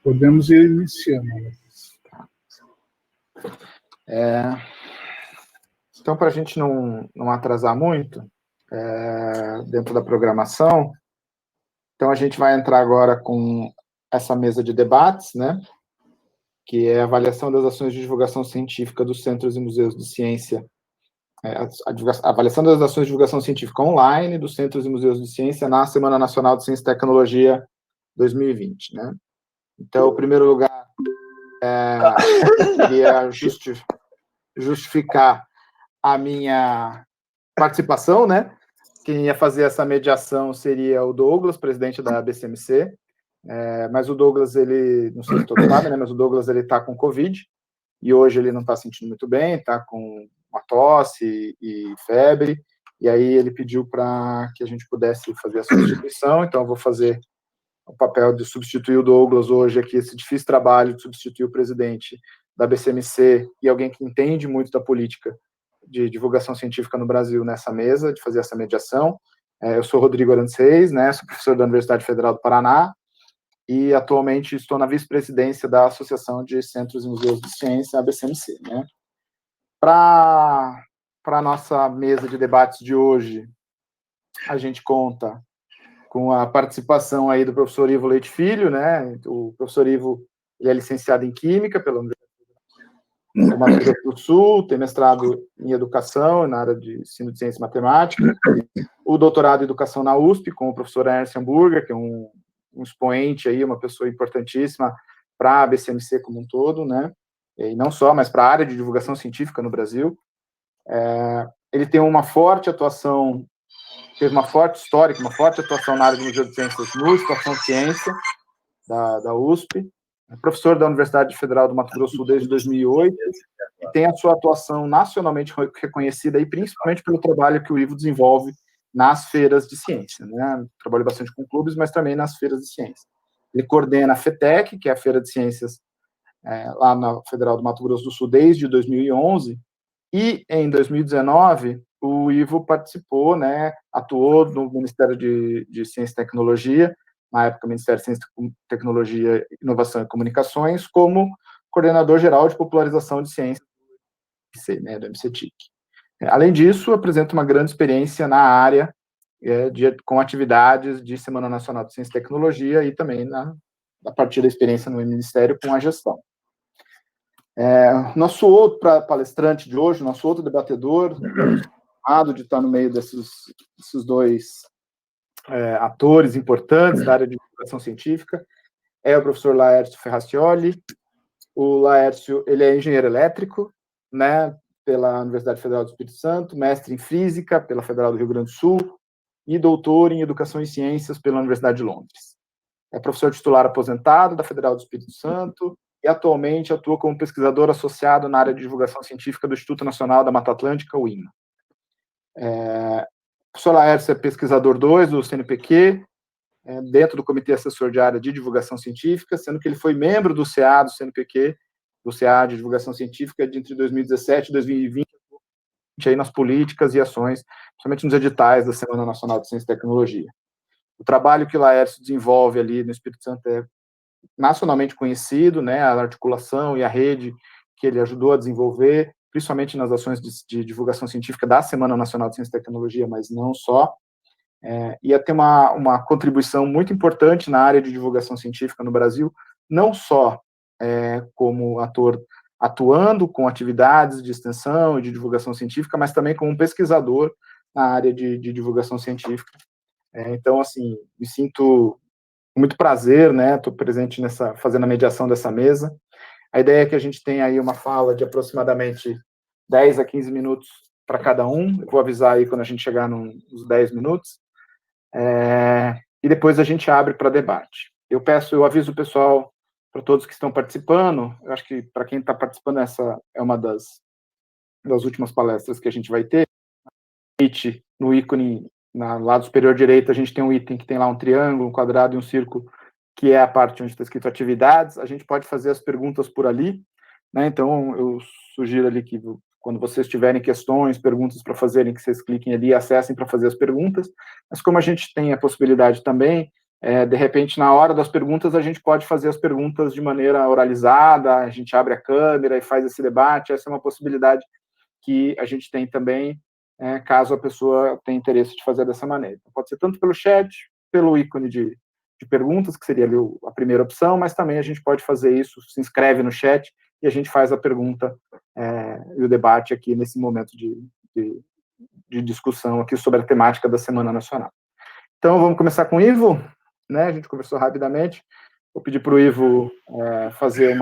Podemos ir iniciando. Então, para a gente não atrasar muito dentro da programação, então a gente vai entrar agora com essa mesa de debates, né? Que é a avaliação das ações de divulgação científica dos centros e museus de ciência, a avaliação das ações de divulgação científica online dos centros e museus de ciência na Semana Nacional de Ciência e Tecnologia 2020, né? Então, em primeiro lugar, queria justificar a minha participação, né? Quem ia fazer essa mediação seria o Douglas, presidente da BCMC, mas o Douglas, ele, não sei se todos sabem, né? Mas o Douglas, ele está com Covid, e hoje ele não está se sentindo muito bem, está com uma tosse e febre, e aí ele pediu para que a gente pudesse fazer a substituição, então eu vou fazer o papel de substituir o Douglas hoje aqui, esse difícil trabalho de substituir o presidente da BCMC e alguém que entende muito da política de divulgação científica no Brasil nessa mesa, de fazer essa mediação. Eu sou Rodrigo Arantes, né, sou professor da Universidade Federal do Paraná e atualmente estou na vice-presidência da Associação de Centros e Museus de Ciência, a BCMC, né. Para a nossa mesa de debates de hoje, a gente conta com a participação aí do professor Ivo Leite Filho, né? O professor Ivo, ele é licenciado em Química pela Universidade do Mato Grosso do Sul, tem mestrado em Educação, na área de Ensino de Ciência e Matemática, o doutorado em Educação na USP, com o professor Ernst Hamburger, que é um expoente aí, uma pessoa importantíssima para a BCMC como um todo, né? E não só, mas para a área de divulgação científica no Brasil. Ele tem uma forte atuação, teve uma forte história, uma forte atuação na área do Museu de Ciências no Estação Ciência, da USP, é professor da Universidade Federal do Mato Grosso do Sul desde 2008, e tem a sua atuação nacionalmente reconhecida, e principalmente pelo trabalho que o Ivo desenvolve nas feiras de ciência, né? Trabalho bastante com clubes, mas também nas feiras de ciência. Ele coordena a FETEC, que é a Feira de Ciências lá na Federal do Mato Grosso do Sul desde 2011, e em 2019 o Ivo participou, né, atuou no Ministério de Ciência e Tecnologia, na época Ministério de Ciência, Tecnologia, Inovação e Comunicações, como coordenador geral de popularização de ciência, né, do MCTIC. Além disso, apresenta uma grande experiência na área com atividades de Semana Nacional de Ciência e Tecnologia e também a partir da experiência no Ministério com a gestão. Nosso outro palestrante de hoje, nosso outro debatedor, de estar no meio desses dois atores importantes da área de divulgação científica, é o professor Laércio Ferracioli. O Laércio, ele é engenheiro elétrico, né, pela Universidade Federal do Espírito Santo, mestre em física pela Federal do Rio Grande do Sul e doutor em educação e ciências pela Universidade de Londres. É professor titular aposentado da Federal do Espírito Santo e atualmente atua como pesquisador associado na área de divulgação científica do Instituto Nacional da Mata Atlântica, o INMA. O professor Laércio é pesquisador 2 do CNPq, dentro do Comitê Assessor de Área de Divulgação Científica, sendo que ele foi membro do CA do CNPq, do CA de Divulgação Científica, entre 2017 e 2020, aí nas políticas e ações, principalmente nos editais da Semana Nacional de Ciência e Tecnologia. O trabalho que o Laércio desenvolve ali no Espírito Santo é nacionalmente conhecido, né, a articulação e a rede que ele ajudou a desenvolver, principalmente nas ações de divulgação científica da Semana Nacional de Ciência e Tecnologia, mas não só. Ia ter uma contribuição muito importante na área de divulgação científica no Brasil, não só como ator atuando com atividades de extensão e de divulgação científica, mas também como pesquisador na área de divulgação científica. Então, assim, me sinto com muito prazer, né, estou presente fazendo a mediação dessa mesa. A ideia é que a gente tenha aí uma fala de aproximadamente 10 a 15 minutos para cada um. Eu vou avisar aí quando a gente chegar nos 10 minutos. E depois a gente abre para debate. Eu aviso o pessoal, para todos que estão participando, eu acho que para quem está participando, essa é uma das últimas palestras que a gente vai ter. No ícone, no lado superior direito, a gente tem um item que tem lá um triângulo, um quadrado e um círculo, que é a parte onde está escrito atividades. A gente pode fazer as perguntas por ali, né? Então eu sugiro ali que quando vocês tiverem questões, perguntas para fazerem, que vocês cliquem ali e acessem para fazer as perguntas. Mas como a gente tem a possibilidade também, de repente, na hora das perguntas, a gente pode fazer as perguntas de maneira oralizada, a gente abre a câmera e faz esse debate. Essa é uma possibilidade que a gente tem também, caso a pessoa tenha interesse de fazer dessa maneira. Então, pode ser tanto pelo chat, pelo ícone de perguntas, que seria ali a primeira opção, mas também a gente pode fazer isso, se inscreve no chat e a gente faz a pergunta e o debate aqui nesse momento de discussão aqui sobre a temática da Semana Nacional. Então, vamos começar com o Ivo, né? A gente conversou rapidamente. Vou pedir para o Ivo fazer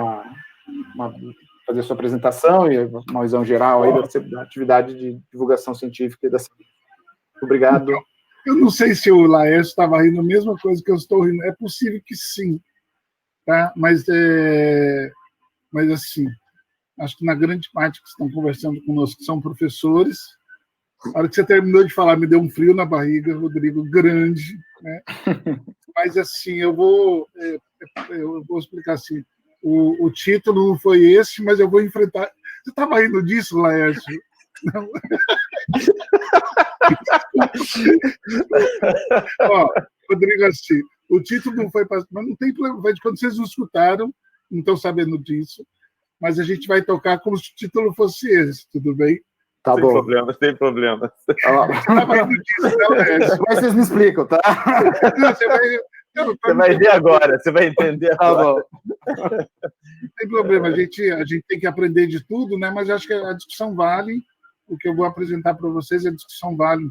fazer sua apresentação e uma visão geral aí da atividade de divulgação científica e da ciência. Obrigado. Eu não sei se o Laércio estava rindo a mesma coisa que eu estou rindo. É possível que sim, tá? Mas assim, acho que na grande parte que estão conversando conosco são professores. A hora que você terminou de falar, me deu um frio na barriga, Rodrigo, grande, né? Mas, assim, eu vou explicar assim. O título não foi esse, mas eu vou enfrentar... Você estava rindo disso, Laércio? Não. Ó, Rodrigo, assim, o título não foi... Mas não tem problema, quando vocês não escutaram, não estão sabendo disso, mas a gente vai tocar como se o título fosse esse, tudo bem? Tá sem bom. Problemas, sem problemas. Mas vocês me explicam, tá? Não, você vai ver agora, você vai entender agora. Tá bom. Não tem problema, a gente tem que aprender de tudo, né? Mas acho que a discussão vale. O que eu vou apresentar para vocês, a discussão vale.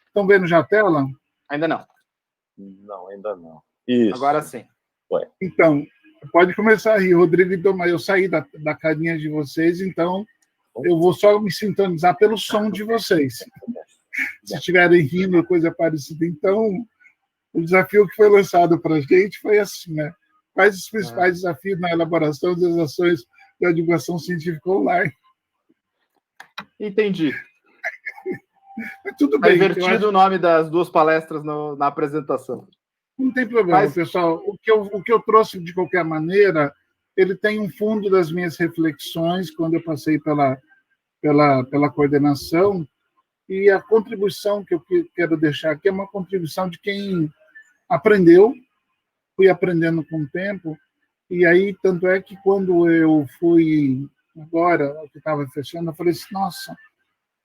Estão vendo já a tela? Ainda não. Não, ainda não. Isso. Agora sim. Ué. Então, pode começar a rir, Rodrigo e Tomás. Eu saí da carinha de vocês, então eu vou só me sintonizar pelo som de vocês. Se estiverem rindo, coisa parecida. Então, o desafio que foi lançado para a gente foi assim, né? Quais os principais desafios na elaboração das ações da divulgação científica online? Entendi. Mas tudo Tá bem. invertido o nome das duas palestras na apresentação. Não tem problema, pessoal. O que eu trouxe, de qualquer maneira, ele tem um fundo das minhas reflexões quando eu passei pela coordenação, e a contribuição que eu quero deixar aqui é uma contribuição de quem aprendeu, fui aprendendo com o tempo, e aí, tanto é que quando eu fui, agora, que estava fechando, eu falei assim, nossa,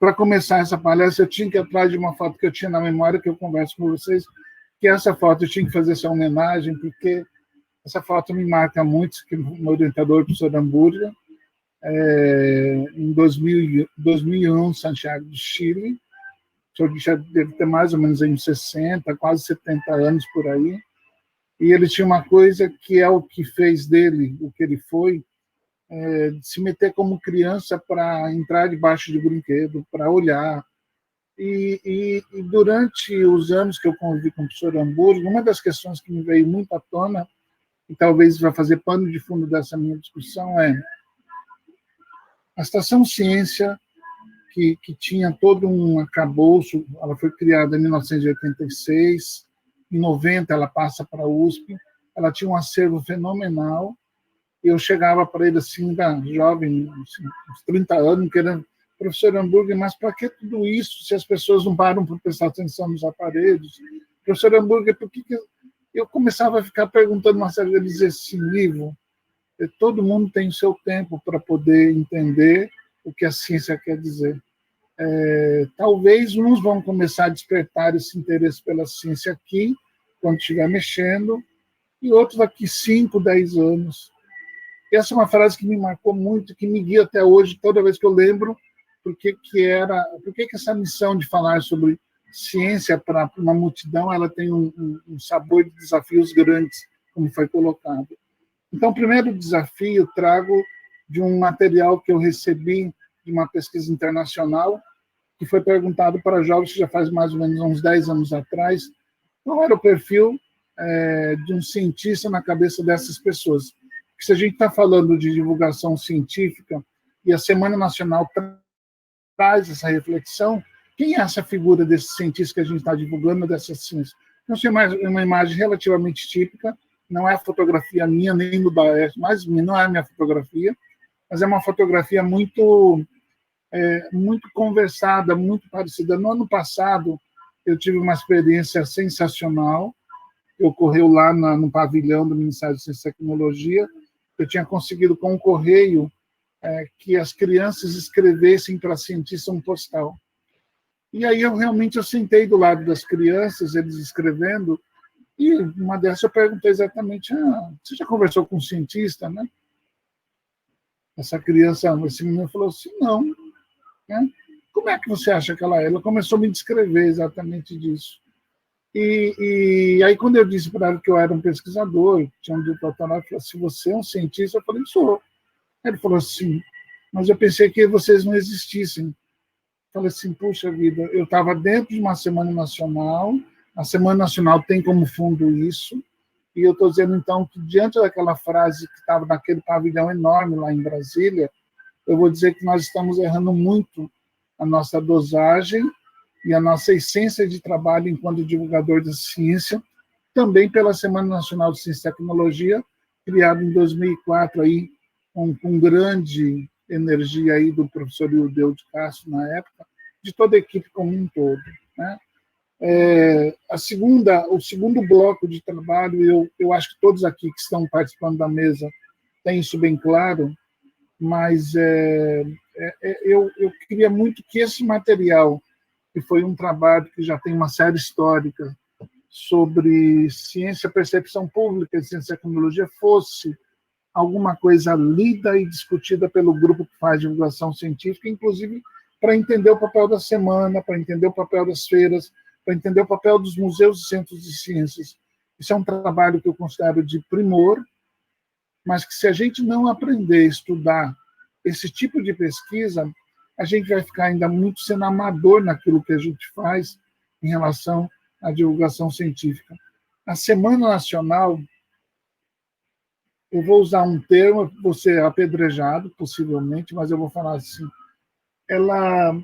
para começar essa palestra, eu tinha que ir atrás de uma foto que eu tinha na memória, que eu converso com vocês, que essa foto eu tinha que fazer essa homenagem, porque essa foto me marca muito, que meu orientador, o professor Hamburger, em 2001, Santiago do Chile, o senhor já deve ter mais ou menos aí uns 60, quase 70 anos por aí, e ele tinha uma coisa que é o que fez dele, o que ele foi, de se meter como criança para entrar debaixo de brinquedo, para olhar. E durante os anos que eu convivi com o professor Hamburgo, uma das questões que me veio muito à tona, e talvez vai fazer pano de fundo dessa minha discussão, é a Estação Ciência, que tinha todo um arcabouço, ela foi criada em 1986, em 90 ela passa para a USP, ela tinha um acervo fenomenal, e eu chegava para ele assim, jovem, assim, uns 30 anos, querendo, professor Hamburger, mas para que tudo isso se as pessoas não param para prestar atenção nos aparelhos? Professor Hamburger, por que eu começava a ficar perguntando uma série de dizer assim, Ivo, todo mundo tem o seu tempo para poder entender o que a ciência quer dizer. Talvez uns vão começar a despertar esse interesse pela ciência aqui, quando estiver mexendo, e outros daqui 5, 10 anos. Essa é uma frase que me marcou muito, que me guia até hoje, toda vez que eu lembro, por que essa missão de falar sobre ciência para uma multidão, ela tem um sabor de desafios grandes, como foi colocado. Então, o primeiro desafio eu trago de um material que eu recebi de uma pesquisa internacional, que foi perguntado para jovens, que já faz mais ou menos uns 10 anos atrás, qual era o perfil de um cientista na cabeça dessas pessoas. Porque se a gente está falando de divulgação científica, e a Semana Nacional traz essa reflexão, quem é essa figura desse cientista que a gente está divulgando, dessa ciência? Então, é uma imagem relativamente típica, não é a fotografia minha, nem do Daesh, mas não é a minha fotografia, mas é uma fotografia muito muito conversada, muito parecida. No ano passado, eu tive uma experiência sensacional, que ocorreu lá no pavilhão do Ministério de Ciência e Tecnologia. Eu tinha conseguido, com o correio, que as crianças escrevessem para cientista um postal. E aí, eu sentei do lado das crianças, eles escrevendo, e uma dessas eu perguntei exatamente, você já conversou com um cientista, né? Esse menino falou assim, não. Né? Como é que você acha que ela é? Ela começou a me descrever exatamente disso. E aí, quando eu disse para ela que eu era um pesquisador, tinha um doutorado, ela falou assim, você é um cientista? Eu falei, sou. Ele falou assim, mas eu pensei que vocês não existissem. Eu falei assim, puxa vida, eu estava dentro de uma Semana Nacional, a Semana Nacional tem como fundo isso, e eu estou dizendo, então, que diante daquela frase que estava naquele pavilhão enorme lá em Brasília, eu vou dizer que nós estamos errando muito a nossa dosagem e a nossa essência de trabalho enquanto divulgador da ciência, também pela Semana Nacional de Ciência e Tecnologia, criada em 2004, aí, com grande energia aí do professor Ildeu de Castro, na época, de toda a equipe como um todo. Né? O segundo bloco de trabalho, eu acho que todos aqui que estão participando da mesa têm isso bem claro, mas eu queria muito que esse material, que foi um trabalho que já tem uma série histórica sobre ciência, percepção pública e ciência e tecnologia, fosse alguma coisa lida e discutida pelo grupo que faz divulgação científica, inclusive para entender o papel da semana, para entender o papel das feiras, para entender o papel dos museus e centros de ciências. Isso é um trabalho que eu considero de primor, mas que se a gente não aprender a estudar esse tipo de pesquisa, a gente vai ficar ainda muito sendo amador naquilo que a gente faz em relação à divulgação científica. A Semana Nacional, eu vou usar um termo, vou ser apedrejado, possivelmente, mas eu vou falar assim, ela,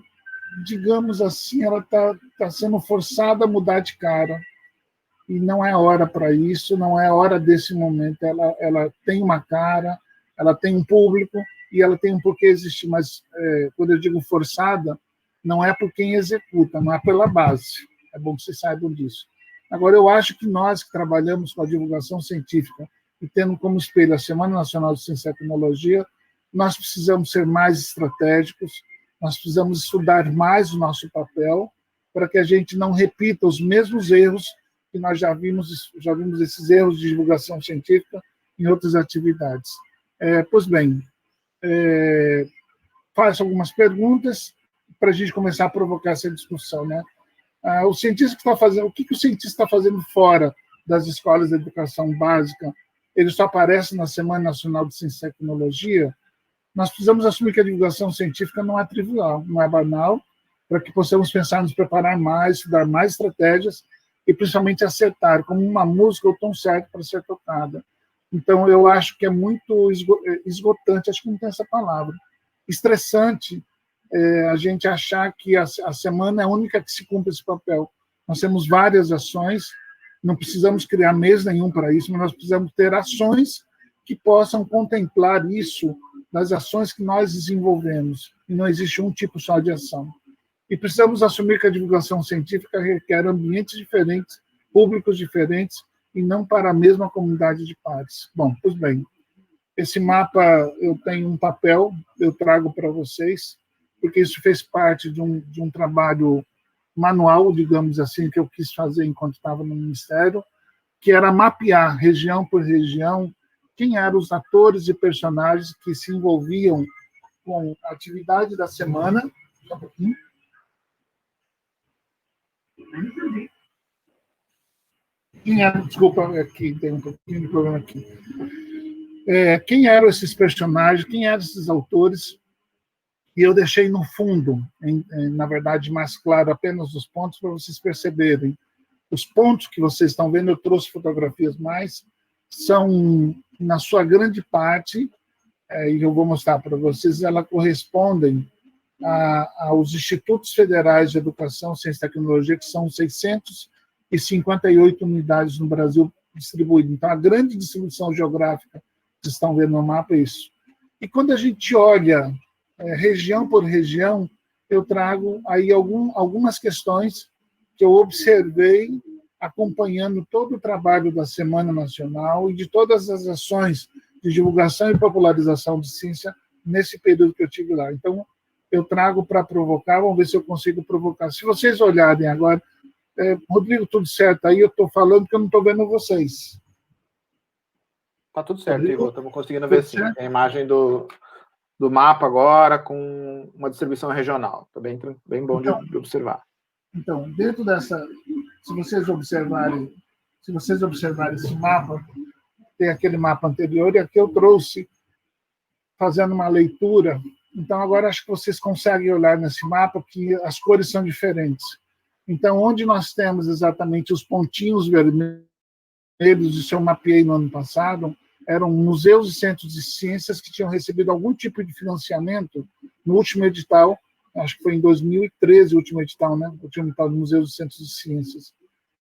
digamos assim, ela está sendo forçada a mudar de cara. E não é hora para isso, não é hora desse momento. Ela tem uma cara, ela tem um público e ela tem um porquê existir. Mas, quando eu digo forçada, não é por quem executa, não é pela base. É bom que vocês saibam disso. Agora, eu acho que nós que trabalhamos com a divulgação científica e tendo como espelho a Semana Nacional de Ciência e Tecnologia, nós precisamos ser mais estratégicos, nós precisamos estudar mais o nosso papel para que a gente não repita os mesmos erros que nós já vimos esses erros de divulgação científica em outras atividades. Pois bem, faço algumas perguntas para a gente começar a provocar essa discussão, né? O cientista que está fazendo, o que o cientista está fazendo fora das escolas de educação básica? Ele só aparece na Semana Nacional de Ciência e Tecnologia? Nós precisamos assumir que a divulgação científica não é trivial, não é banal, para que possamos pensar, nos preparar mais, estudar mais estratégias e principalmente acertar, como uma música, o tom certo para ser tocada. Então, eu acho que é muito esgotante, acho que não tem essa palavra, estressante, a gente achar que a semana é a única que se cumpre esse papel. Nós temos várias ações, não precisamos criar mês nenhum para isso, mas nós precisamos ter ações que possam contemplar isso nas ações que nós desenvolvemos, e não existe um tipo só de ação. E precisamos assumir que a divulgação científica requer ambientes diferentes, públicos diferentes, e não para a mesma comunidade de pares. Bom, pois bem, esse mapa, eu tenho um papel, eu trago para vocês, porque isso fez parte de um trabalho manual, digamos assim, que eu quis fazer enquanto estava no Ministério, que era mapear, região por região, quem eram os atores e personagens que se envolviam com a atividade da semana. Só um pouquinho. Desculpa, aqui tem um pouquinho de problema aqui. Quem eram esses personagens, quem eram esses autores, e eu deixei no fundo, na verdade, mais claro, apenas os pontos para vocês perceberem. Os pontos que vocês estão vendo, eu trouxe fotografias mais, são, na sua grande parte, e eu vou mostrar para vocês, elas correspondem aos Institutos Federais de Educação, Ciência e Tecnologia, que são 658 unidades no Brasil distribuídas. Então, a grande distribuição geográfica que vocês estão vendo no mapa é isso. E quando a gente olha região por região, eu trago aí algumas questões que eu observei acompanhando todo o trabalho da Semana Nacional e de todas as ações de divulgação e popularização de ciência nesse período que eu tive lá. Então, eu trago para provocar, vamos ver se eu consigo provocar. Se vocês olharem agora, Rodrigo, tudo certo? Aí eu estou falando que eu não estou vendo vocês. Tá tudo certo, Igor. Estamos conseguindo ver sim. A imagem do mapa agora com uma distribuição regional. Está bem bom então, de observar. Então, dentro dessa, se vocês observarem esse mapa, tem aquele mapa anterior e aqui eu trouxe fazendo uma leitura. Então, agora acho que vocês conseguem olhar nesse mapa que as cores são diferentes. Então, onde nós temos exatamente os pontinhos vermelhos, isso eu mapeei no ano passado, eram museus e centros de ciências que tinham recebido algum tipo de financiamento no último edital, acho que foi em 2013 o último edital, né? O último edital de museus e centros de ciências.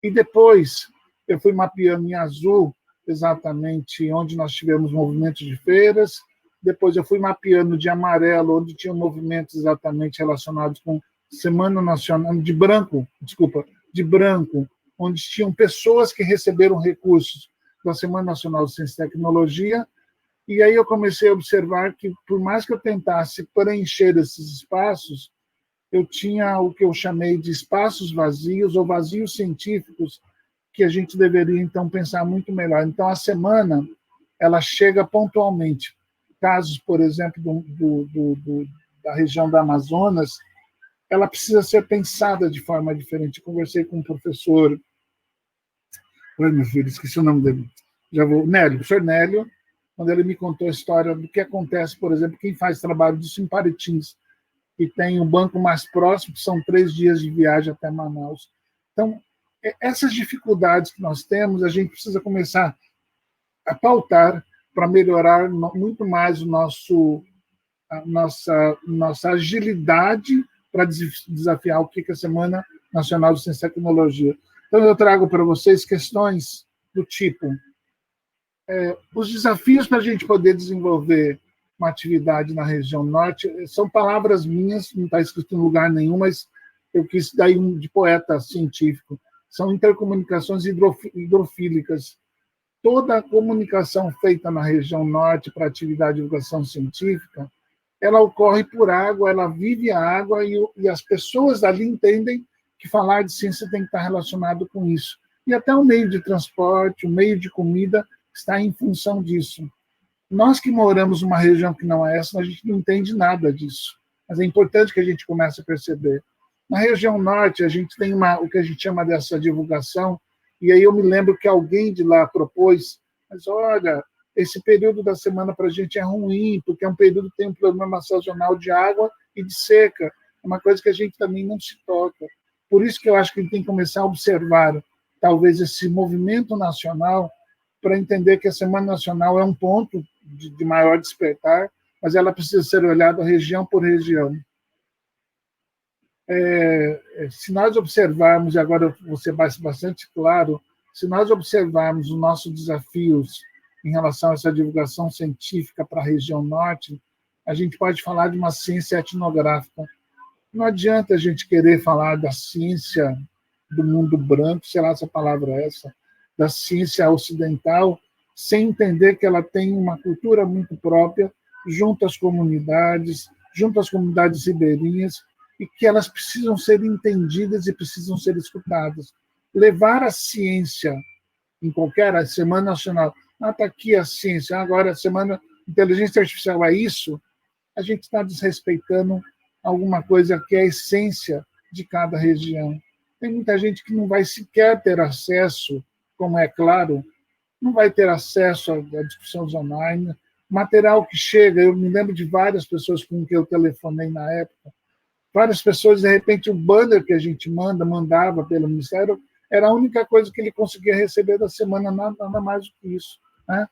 E depois eu fui mapeando em azul exatamente onde nós tivemos movimentos de feiras, depois eu fui mapeando de amarelo onde tinham movimentos exatamente relacionados com Semana Nacional, de branco, onde tinham pessoas que receberam recursos da Semana Nacional de Ciência e Tecnologia, e aí eu comecei a observar que, por mais que eu tentasse preencher esses espaços, eu tinha o que eu chamei de espaços vazios ou vazios científicos, que a gente deveria, então, pensar muito melhor. Então, a semana, ela chega pontualmente. Casos, por exemplo, da região da Amazonas, ela precisa ser pensada de forma diferente. Eu conversei com um professor... Oi, meu filho, esqueci o nome dele. Nélio, o professor Nélio, quando ele me contou a história do que acontece, por exemplo, quem faz trabalho disso em Paritins, que tem um banco mais próximo, que são 3 dias de viagem até Manaus. Então, essas dificuldades que nós temos, a gente precisa começar a pautar para melhorar muito mais a nossa agilidade para desafiar o que é a Semana Nacional de Ciência e Tecnologia. Então, eu trago para vocês questões do tipo os desafios para a gente poder desenvolver uma atividade na região norte, são palavras minhas, não está escrito em lugar nenhum, mas eu quis dar de poeta científico, são intercomunicações hidrofílicas. Toda a comunicação feita na região norte para atividade de divulgação científica, ela ocorre por água, ela vive a água e as pessoas dali entendem que falar de ciência tem que estar relacionado com isso. E até o meio de transporte, o meio de comida está em função disso. Nós que moramos numa região que não é essa, a gente não entende nada disso. Mas é importante que a gente comece a perceber. Na região norte, a gente tem o que a gente chama dessa divulgação, e aí eu me lembro que alguém de lá propôs, mas olha, esse período da semana para a gente é ruim, porque é um período que tem um problema sazonal de água e de seca. É uma coisa que a gente também não se toca. Por isso que eu acho que a gente tem que começar a observar, talvez, esse movimento nacional, para entender que a Semana Nacional é um ponto de maior despertar, mas ela precisa ser olhada região por região. Se nós observarmos, e agora eu vou ser bastante claro, se nós observarmos os nossos desafios em relação a essa divulgação científica para a região norte, a gente pode falar de uma ciência etnográfica. Não adianta a gente querer falar da ciência do mundo branco, sei lá se a palavra é essa, da ciência ocidental, sem entender que ela tem uma cultura muito própria, junto às comunidades ribeirinhas, e que elas precisam ser entendidas e precisam ser escutadas. Levar a ciência em qualquer Semana Nacional, está aqui a ciência, agora a Semana Inteligência Artificial é isso, a gente está desrespeitando alguma coisa que é a essência de cada região. Tem muita gente que não vai sequer ter acesso, como é claro, não vai ter acesso à discussão online, material que chega, eu me lembro de várias pessoas com quem eu telefonei na época, várias pessoas, de repente, o banner que a gente mandava pelo Ministério, era a única coisa que ele conseguia receber da semana, nada mais do que isso. Né?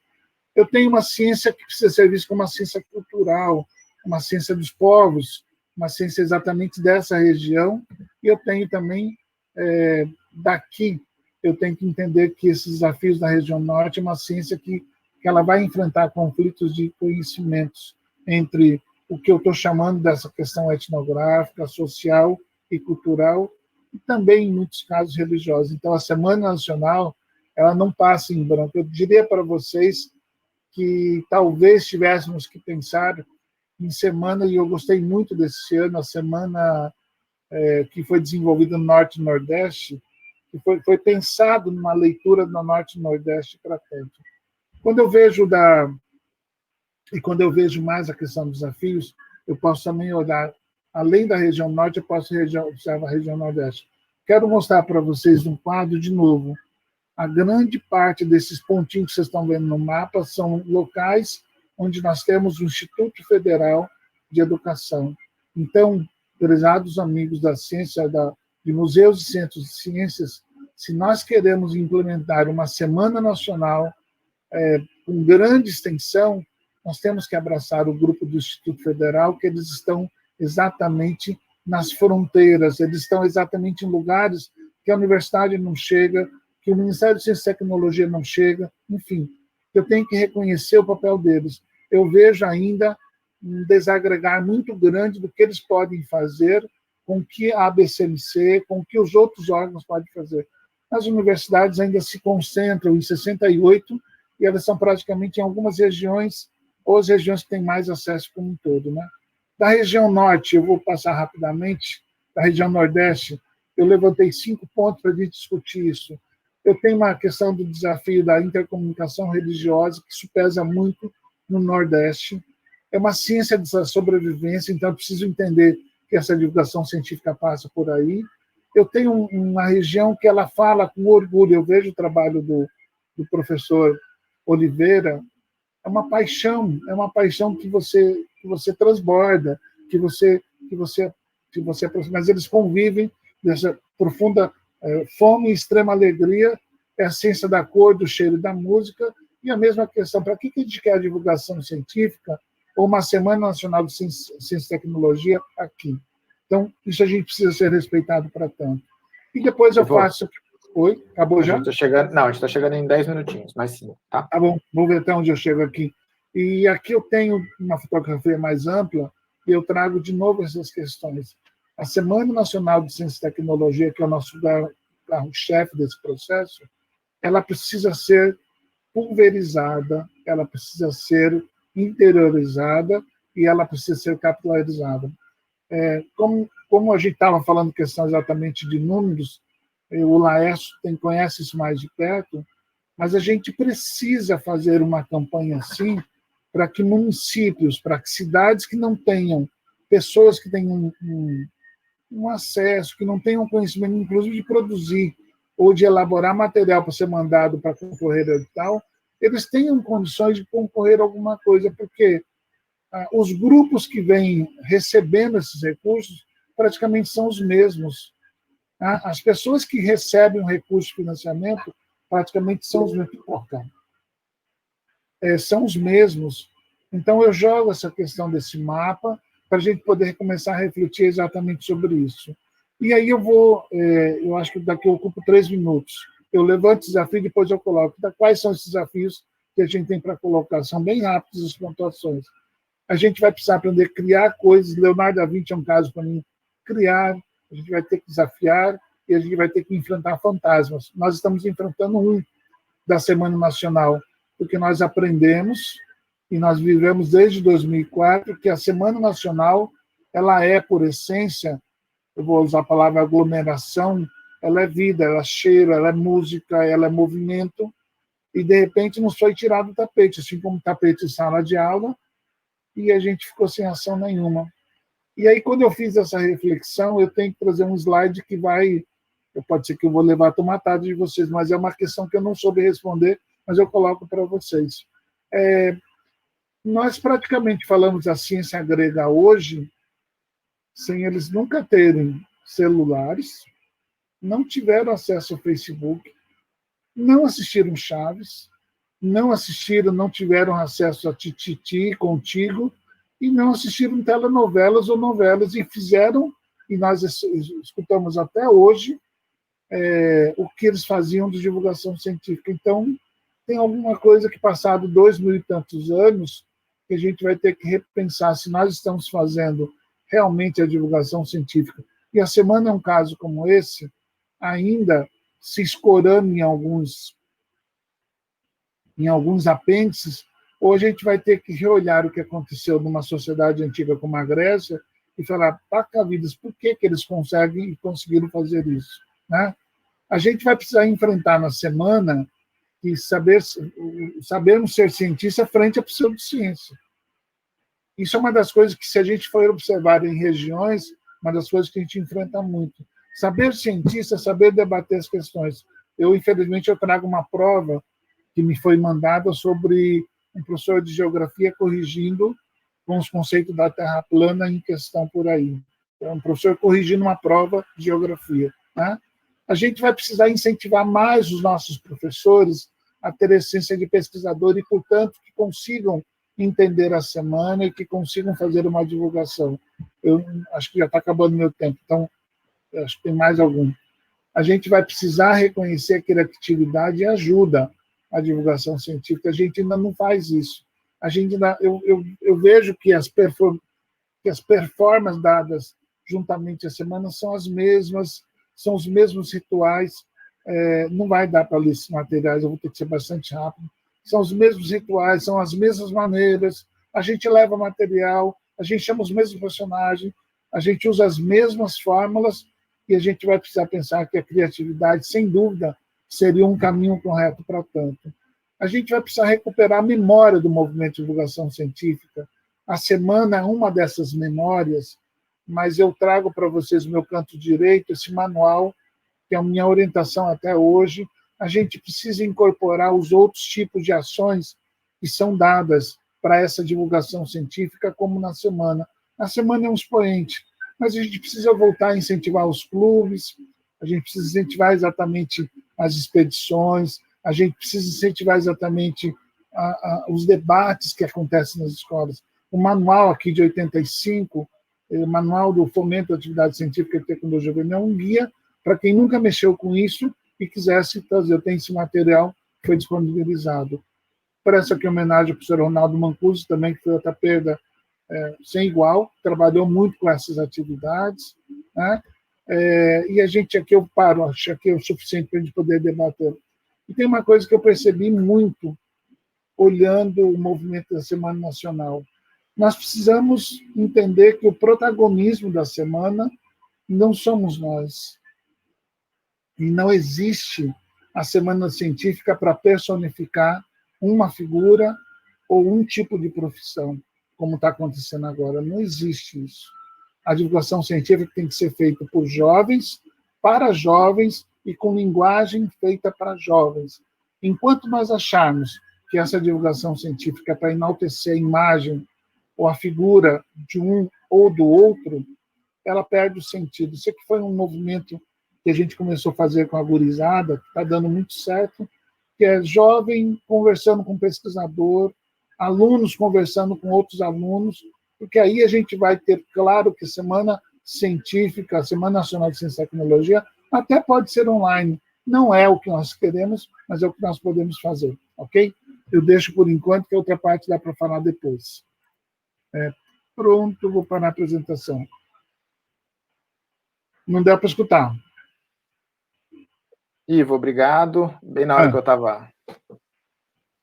Eu tenho uma ciência que precisa ser vista como uma ciência cultural, uma ciência dos povos, uma ciência exatamente dessa região, e eu tenho também, daqui, eu tenho que entender que esses desafios da região norte é uma ciência que ela vai enfrentar conflitos de conhecimentos entre o que eu estou chamando dessa questão etnográfica, social e cultural, e também, em muitos casos, religiosa. Então, a Semana Nacional, ela não passa em branco. Eu diria para vocês que talvez tivéssemos que pensar em semana, e eu gostei muito desse ano, a semana que foi desenvolvida no Norte e Nordeste, que foi pensado numa leitura do Norte e Nordeste para tanto. Quando eu vejo mais a questão dos desafios, eu posso também olhar, além da região Norte, eu posso observar a região Nordeste. Quero mostrar para vocês um quadro, de novo, a grande parte desses pontinhos que vocês estão vendo no mapa são locais onde nós temos o Instituto Federal de Educação. Então, prezados amigos da ciência, de museus e centros de ciências, se nós queremos implementar uma Semana Nacional com grande extensão, nós temos que abraçar o grupo do Instituto Federal, que eles estão exatamente nas fronteiras, eles estão exatamente em lugares que a universidade não chega, que o Ministério de Ciência e Tecnologia não chega, enfim, eu tenho que reconhecer o papel deles. Eu vejo ainda um desagregar muito grande do que eles podem fazer com o que a ABCMC, com o que os outros órgãos podem fazer. As universidades ainda se concentram em 68 e elas são praticamente em algumas regiões, ou as regiões que têm mais acesso como um todo, né? Da região Norte, eu vou passar rapidamente, da região Nordeste, eu levantei 5 pontos para a gente discutir isso. Eu tenho uma questão do desafio da intercomunicação religiosa, que isso pesa muito no Nordeste. É uma ciência da sobrevivência, então eu preciso entender que essa divulgação científica passa por aí. Eu tenho uma região que ela fala com orgulho, eu vejo o trabalho do professor Oliveira, é uma paixão que você transborda, que você mas eles convivem dessa profunda fome e extrema alegria, é a ciência da cor, do cheiro e da música, e a mesma questão, para que a gente quer a divulgação científica ou uma Semana Nacional de Ciência e Tecnologia aqui? Então, isso a gente precisa ser respeitado para tanto. E depois eu faço... Oi? Acabou já? A gente está chegando em 10 minutinhos, mas sim, tá? Tá bom, vamos ver até onde eu chego aqui. E aqui eu tenho uma fotografia mais ampla e eu trago de novo essas questões. A Semana Nacional de Ciência e Tecnologia, que é o nosso carro-chefe desse processo, ela precisa ser pulverizada, ela precisa ser interiorizada e ela precisa ser capitalizada. Como a gente estava falando questão exatamente de números, o Laércio conhece isso mais de perto, mas a gente precisa fazer uma campanha assim para que municípios, para que cidades que não tenham pessoas que tenham um acesso, que não tenham conhecimento, inclusive de produzir ou de elaborar material para ser mandado para concorrer e tal, eles tenham condições de concorrer a alguma coisa, porque os grupos que vêm recebendo esses recursos praticamente são os mesmos. As pessoas que recebem o recurso de financiamento praticamente são os mesmos. São os mesmos. Então, eu jogo essa questão desse mapa para a gente poder começar a refletir exatamente sobre isso. E aí eu acho que daqui eu ocupo 3 minutos. Eu levanto o desafio, depois eu coloco. Quais são esses desafios que a gente tem para colocar? São bem rápidos as pontuações. A gente vai precisar aprender a criar coisas. Leonardo da Vinci é um caso para mim. Criar, a gente vai ter que desafiar e a gente vai ter que enfrentar fantasmas. Nós estamos enfrentando um da Semana Nacional, porque nós aprendemos e nós vivemos desde 2004 que a Semana Nacional ela é, por essência, eu vou usar a palavra aglomeração, ela é vida, ela é cheiro, ela é música, ela é movimento, e de repente nos foi tirado o tapete, assim como o tapete de sala de aula, e a gente ficou sem ação nenhuma. E aí, quando eu fiz essa reflexão, eu tenho que trazer um slide que vai... Pode ser que eu vou levar a tomatada de vocês, mas é uma questão que eu não soube responder, mas eu coloco para vocês. Nós praticamente falamos a ciência grega hoje, sem eles nunca terem celulares, não tiveram acesso ao Facebook, não assistiram Chaves, não tiveram acesso a Tititi, Contigo, e não assistiram telenovelas ou novelas, e fizeram, e nós escutamos até hoje, o que eles faziam de divulgação científica. Então, tem alguma coisa que, passado 2000 e tantos anos, que a gente vai ter que repensar se nós estamos fazendo realmente a divulgação científica. E a semana é um caso como esse, ainda se escorando em alguns apêndices, ou a gente vai ter que reolhar o que aconteceu numa sociedade antiga como a Grécia e falar, paca-vidas, por que eles conseguem e conseguiram fazer isso? Né? A gente vai precisar enfrentar na semana que sabermos ser cientista frente à pseudociência. Isso é uma das coisas que, se a gente for observar em regiões, uma das coisas que a gente enfrenta muito. Saber cientista, saber debater as questões. Infelizmente, eu trago uma prova que me foi mandada sobre um professor de geografia corrigindo com os conceitos da Terra plana em questão por aí. É um professor corrigindo uma prova de geografia. Né? A gente vai precisar incentivar mais os nossos professores a ter a essência de pesquisador e, portanto, que consigam entender a semana e que consigam fazer uma divulgação. Eu acho que já está acabando o meu tempo, então acho que tem mais algum. A gente vai precisar reconhecer a criatividade e ajuda à divulgação científica. A gente ainda não faz isso. A gente ainda, eu vejo que as performances dadas juntamente à semana são as mesmas, são os mesmos rituais. Não vai dar para ler esses materiais, eu vou ter que ser bastante rápido. São os mesmos rituais, são as mesmas maneiras. A gente leva material, a gente chama os mesmos personagens, a gente usa as mesmas fórmulas e a gente vai precisar pensar que a criatividade, sem dúvida, seria um caminho correto para tanto. A gente vai precisar recuperar a memória do movimento de divulgação científica. A semana é uma dessas memórias, mas eu trago para vocês no meu canto direito esse manual, que é a minha orientação até hoje. A gente precisa incorporar os outros tipos de ações que são dadas para essa divulgação científica, como na semana. A semana é um expoente, mas a gente precisa voltar a incentivar os clubes, a gente precisa incentivar exatamente as expedições, a gente precisa incentivar exatamente os debates que acontecem nas escolas. O manual aqui de 85, o manual do Fomento da Atividade Científica e Tecnologia Juvenil, é um guia para quem nunca mexeu com isso e quisesse trazer. Eu tenho esse material que foi disponibilizado. Presto aqui homenagem ao professor Ronaldo Mancuso, também, que foi outra perda sem igual, trabalhou muito com essas atividades, né? E a gente aqui, eu paro, acho que é o suficiente para a gente poder debater. E tem uma coisa que eu percebi muito olhando o movimento da Semana Nacional. Nós precisamos entender que o protagonismo da semana não somos nós. E não existe a Semana Científica para personificar uma figura ou um tipo de profissão, como está acontecendo agora. Não existe isso. A divulgação científica tem que ser feita por jovens, para jovens e com linguagem feita para jovens. Enquanto nós acharmos que essa divulgação científica é para enaltecer a imagem ou a figura de um ou do outro, ela perde o sentido. Isso aqui foi um movimento que a gente começou a fazer com a gurizada, que está dando muito certo, que é jovem conversando com pesquisador, alunos conversando com outros alunos, porque aí a gente vai ter, claro, que Semana Científica, a Semana Nacional de Ciência e Tecnologia, até pode ser online. Não é o que nós queremos, mas é o que nós podemos fazer, ok? Eu deixo por enquanto, que a outra parte dá para falar depois. Pronto, vou parar a apresentação. Não deu para escutar. Ivo, obrigado. Bem na hora que eu estava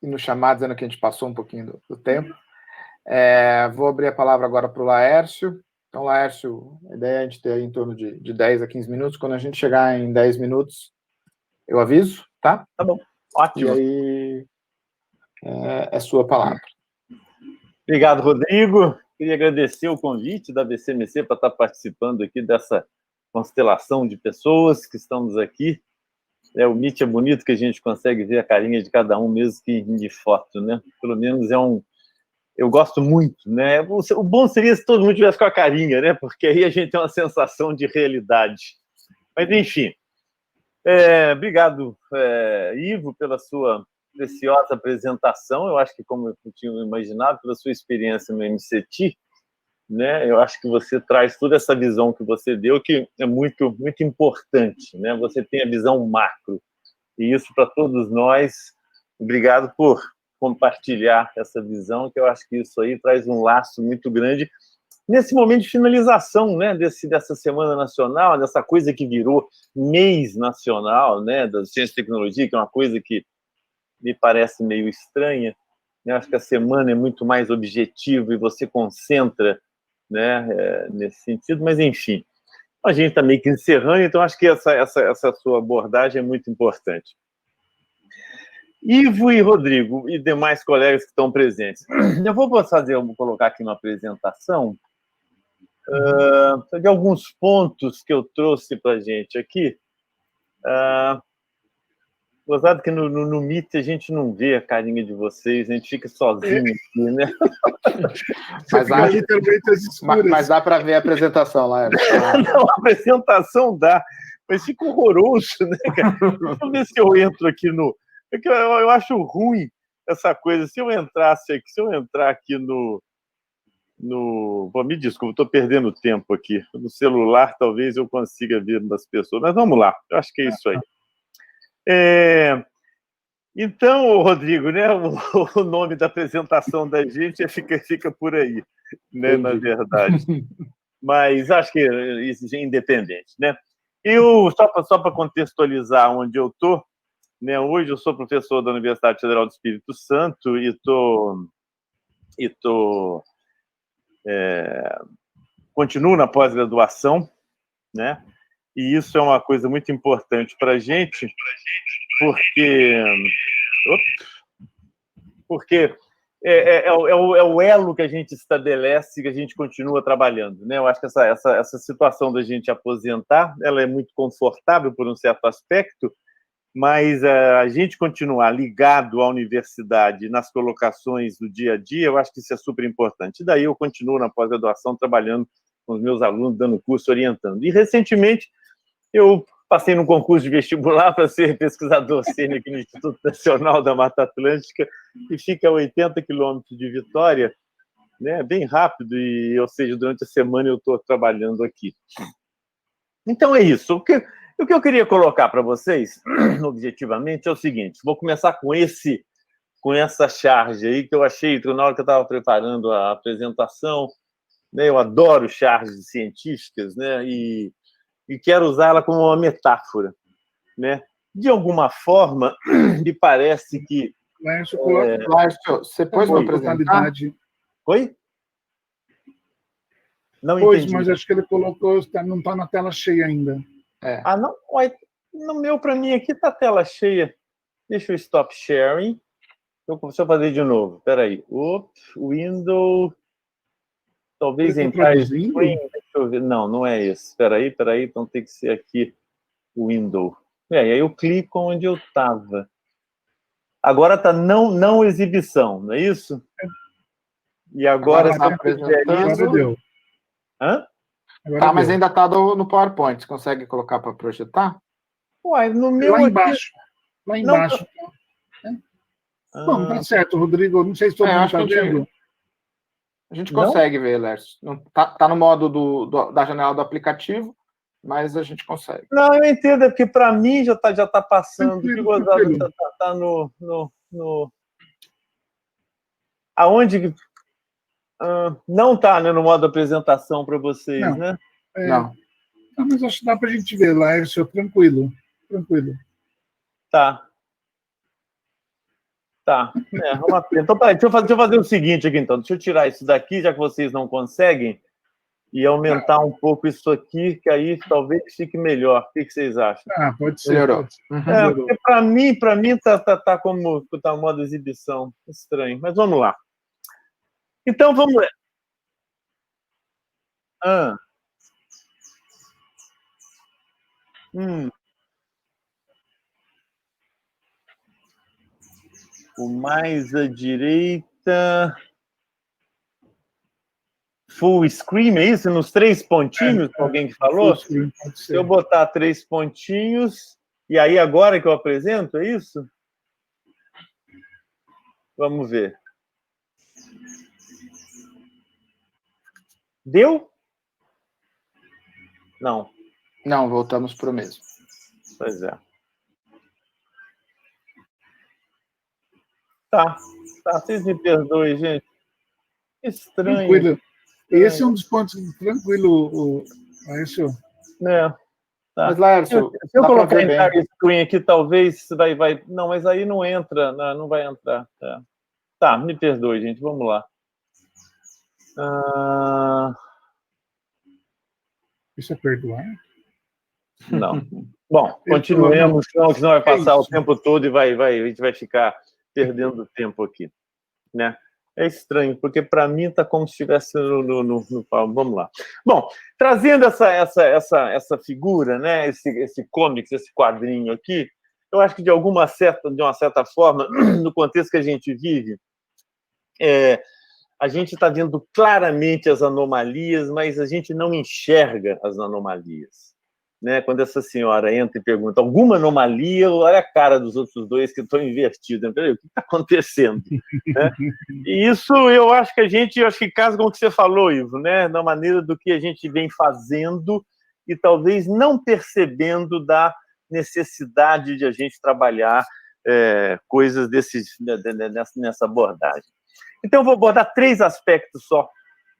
no chamado, dizendo que a gente passou um pouquinho do tempo. Vou abrir a palavra agora para o Laércio. Então, Laércio, a ideia é a gente ter em torno de 10 a 15 minutos. Quando a gente chegar em 10 minutos, eu aviso, tá? Tá bom, ótimo. E aí, é sua palavra. Obrigado, Rodrigo. Queria agradecer o convite da BCMC para estar participando aqui dessa constelação de pessoas que estamos aqui. O Meet é bonito, que a gente consegue ver a carinha de cada um, mesmo que de foto, né? Pelo menos eu gosto muito, né? O bom seria se todo mundo tivesse com a carinha, né? Porque aí a gente tem uma sensação de realidade. Mas, enfim. Obrigado, Ivo, pela sua preciosa apresentação. Eu acho que, como eu tinha imaginado, pela sua experiência no MCT, né? Eu acho que você traz toda essa visão que você deu, que é muito, muito importante, né? Você tem a visão macro. E isso, para todos nós, obrigado por compartilhar essa visão, que eu acho que isso aí traz um laço muito grande nesse momento de finalização, né, dessa Semana Nacional, dessa coisa que virou mês nacional, né, da ciência e tecnologia, que é uma coisa que me parece meio estranha. Eu acho que a semana é muito mais objetiva e você concentra, né, nesse sentido, mas enfim, a gente está meio que encerrando, então acho que essa sua abordagem é muito importante. Ivo e Rodrigo e demais colegas que estão presentes, eu vou colocar aqui uma apresentação de alguns pontos que eu trouxe para a gente aqui. Gozado que no Meet a gente não vê a carinha de vocês, a gente fica sozinho aqui, né? Mas dá para ver a apresentação lá. Não, a apresentação dá, mas fica horroroso, né, cara? Deixa eu ver se eu entro aqui no... Porque eu acho ruim essa coisa. Se eu entrar aqui no... Bom, me desculpa, estou perdendo tempo aqui. No celular, talvez eu consiga ver das pessoas. Mas vamos lá, eu acho que é isso aí. Então, Rodrigo, né, o nome da apresentação da gente fica por aí, né, na verdade. Mas acho que isso é independente, né? Eu, só para contextualizar onde eu estou, né, hoje eu sou professor da Universidade Federal do Espírito Santo e continuo na pós-graduação, né? E isso é uma coisa muito importante para a gente, porque é o elo que a gente estabelece, que a gente continua trabalhando, né? Eu acho que essa situação da gente aposentar, ela é muito confortável por um certo aspecto, mas a gente continuar ligado à universidade nas colocações do dia a dia, eu acho que isso é super importante. E daí eu continuo na pós-graduação trabalhando com os meus alunos, dando curso, orientando. E recentemente eu passei num concurso de vestibular para ser pesquisador sênior aqui no Instituto Nacional da Mata Atlântica, que fica a 80 quilômetros de Vitória, né? Bem rápido, ou seja, durante a semana eu estou trabalhando aqui. Então é isso. O que eu queria colocar para vocês, objetivamente, é o seguinte: vou começar com essa charge aí que eu achei, na hora que eu estava preparando a apresentação, né? Eu adoro charges científicas, né? E quero usá-la como uma metáfora, né? De alguma forma, me parece que... Lércio, você pôs para apresentar? Oi? Não pois, entendi. Mas acho que ele colocou, não está na tela cheia ainda. Não? No meu, para mim, aqui está a tela cheia. Deixa eu stop sharing. Deixa eu fazer de novo. Espera aí. Window... Talvez entrar screen. Deixa eu ver. Não é esse. Espera aí. Então tem que ser aqui o window. E aí eu clico onde eu estava. Agora está não exibição, não é isso? E agora está apresentando. Deu. Mas ainda está no PowerPoint. Você consegue colocar para projetar? Uai, no meu lá embaixo. Lá embaixo. Não, Bom, tá certo, Rodrigo. Não sei se todo mundo está vendo. A gente consegue ver, Lércio. Tá no modo da janela do aplicativo, mas a gente consegue. Não, eu entendo, é porque para mim já tá passando. Que gozado, tá no... Aonde... não tá, né, no modo apresentação para vocês, não. né? Não. Mas acho que dá para a gente ver, Lércio. Tranquilo. Tá. Então, deixa eu fazer o seguinte aqui, então. Deixa eu tirar isso daqui, já que vocês não conseguem, e aumentar um pouco isso aqui, que aí talvez fique melhor. O que vocês acham? Pode ser. Melhorou. Porque para mim tá como tá o modo exibição. Estranho, mas vamos lá. Então, vamos lá. O mais à direita... Full screen, é isso? Nos 3 pontinhos, alguém que falou? Screen, pode ser. Se eu botar 3 pontinhos, e aí agora que eu apresento, é isso? Vamos ver. Deu? Não. Não, voltamos para o mesmo. Pois é. Tá. Tá, vocês me perdoem, gente. Estranho. Tranquilo. Esse é um dos pontos. Tranquilo, Aécio. É, tá. Mas, Laércio, se eu colocar em screen aqui, talvez vai... Não, mas aí não entra, não vai entrar. Tá, me perdoe, gente, vamos lá. Isso é perdoar? Não. Bom, continuemos, senão vai passar o tempo todo e a gente vai ficar perdendo tempo aqui, né? É estranho, porque para mim está como se estivesse no vamos lá. Bom, trazendo essa figura, né? Esse comics, esse quadrinho aqui, eu acho que de uma certa forma, no contexto que a gente vive, a gente está vendo claramente as anomalias, mas a gente não enxerga as anomalias. Né? Quando essa senhora entra e pergunta alguma anomalia, olha a cara dos outros dois que estão invertidos. Peraí, o que está acontecendo? Né? E isso eu acho que casa com o que você falou, Ivo, né? Na maneira do que a gente vem fazendo e talvez não percebendo da necessidade de a gente trabalhar coisas nessa abordagem. Então, eu vou abordar 3 aspectos só,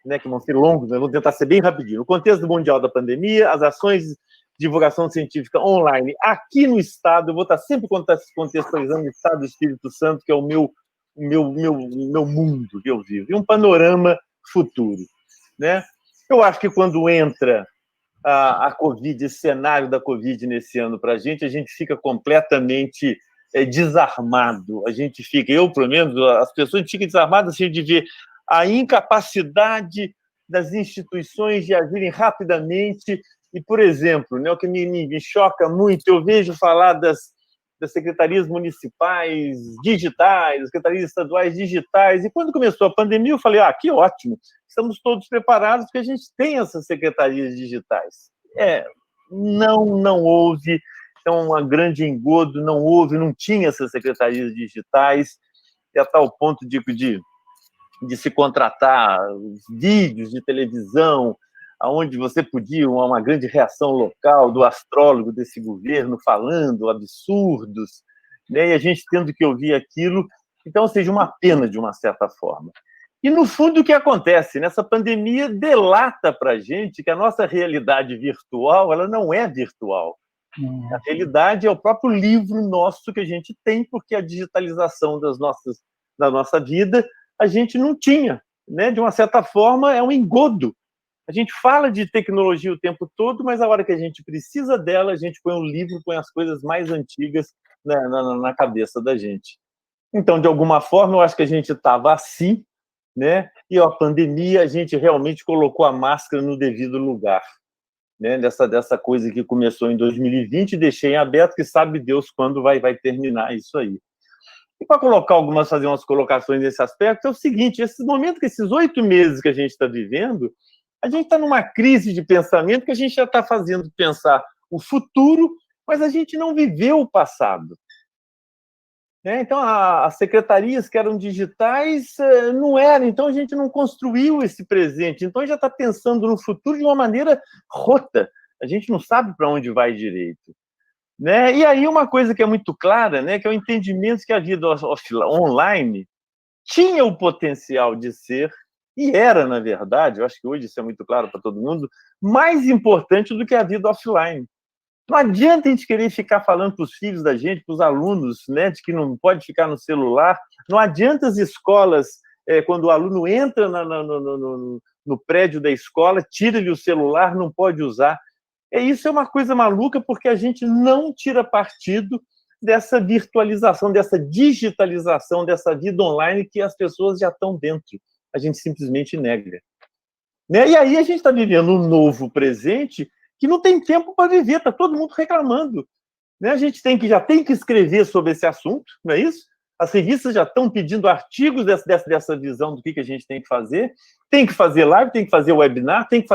né, que vão ser longos, mas vou tentar ser bem rapidinho. O contexto mundial da pandemia, as ações de divulgação científica online aqui no Estado, eu vou estar sempre contextualizando o Estado do Espírito Santo, que é o meu mundo que eu vivo, e um panorama futuro. Né? Eu acho que quando entra a Covid, esse cenário da Covid nesse ano para a gente fica completamente desarmado. Eu, pelo menos, as pessoas ficam desarmadas assim, de ver a incapacidade das instituições de agirem rapidamente. E, por exemplo, né, o que me choca muito, eu vejo falar das secretarias municipais digitais, das secretarias estaduais digitais, e quando começou a pandemia eu falei, que ótimo, estamos todos preparados porque a gente tem essas secretarias digitais. Não houve, então, um grande engodo, não tinha essas secretarias digitais, e a tal ponto de se contratar vídeos de televisão, onde você podia uma grande reação local do astrólogo desse governo falando absurdos, né? E a gente tendo que ouvir aquilo. Então, seja uma pena, de uma certa forma. E, no fundo, o que acontece? Nessa pandemia delata para a gente que a nossa realidade virtual ela não é virtual. A realidade é o próprio livro nosso que a gente tem, porque a digitalização da nossa vida a gente não tinha. Né? De uma certa forma, é um engodo. A gente fala de tecnologia o tempo todo, mas a hora que a gente precisa dela, a gente põe um livro, põe as coisas mais antigas na cabeça da gente. Então, de alguma forma, eu acho que a gente estava assim, né? E a pandemia, a gente realmente colocou a máscara no devido lugar. Né? Dessa coisa que começou em 2020 e deixei em aberto, que sabe Deus quando vai terminar isso aí. E para fazer umas colocações nesse aspecto, é o seguinte, esses 8 meses que a gente está vivendo, a gente está numa crise de pensamento que a gente já está fazendo pensar o futuro, mas a gente não viveu o passado. Né? Então, as secretarias que eram digitais não eram, então a gente não construiu esse presente, então a gente já está pensando no futuro de uma maneira rota, a gente não sabe para onde vai direito. Né? E aí uma coisa que é muito clara, né, que é o entendimento que a vida online tinha o potencial de ser, e era, na verdade, eu acho que hoje isso é muito claro para todo mundo, mais importante do que a vida offline. Não adianta a gente querer ficar falando para os filhos da gente, para os alunos, né, de que não pode ficar no celular. Não adianta as escolas, quando o aluno entra no prédio da escola, tira-lhe o celular, não pode usar. Isso é uma coisa maluca, porque a gente não tira partido dessa virtualização, dessa digitalização, dessa vida online que as pessoas já estão dentro. A gente simplesmente nega. Né? E aí a gente está vivendo um novo presente que não tem tempo para viver, está todo mundo reclamando. Né? A gente já tem que escrever sobre esse assunto, não é isso? As revistas já estão pedindo artigos dessa visão do que a gente tem que fazer live, tem que fazer webinar, tem que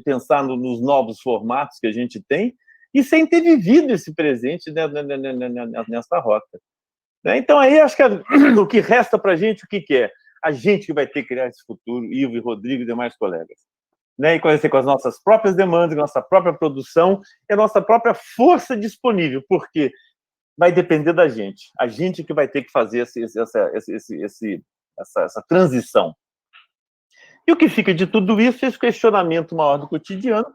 pensar nos novos formatos que a gente tem, e sem ter vivido esse presente nessa rota. Né? Então, aí, acho que o que resta para a gente, o que é? A gente que vai ter que criar esse futuro, Ivo e Rodrigo e demais colegas. Né? E conhecer com as nossas próprias demandas, nossa própria produção e a nossa própria força disponível, porque vai depender da gente. A gente que vai ter que fazer essa transição. E o que fica de tudo isso é esse questionamento maior do cotidiano,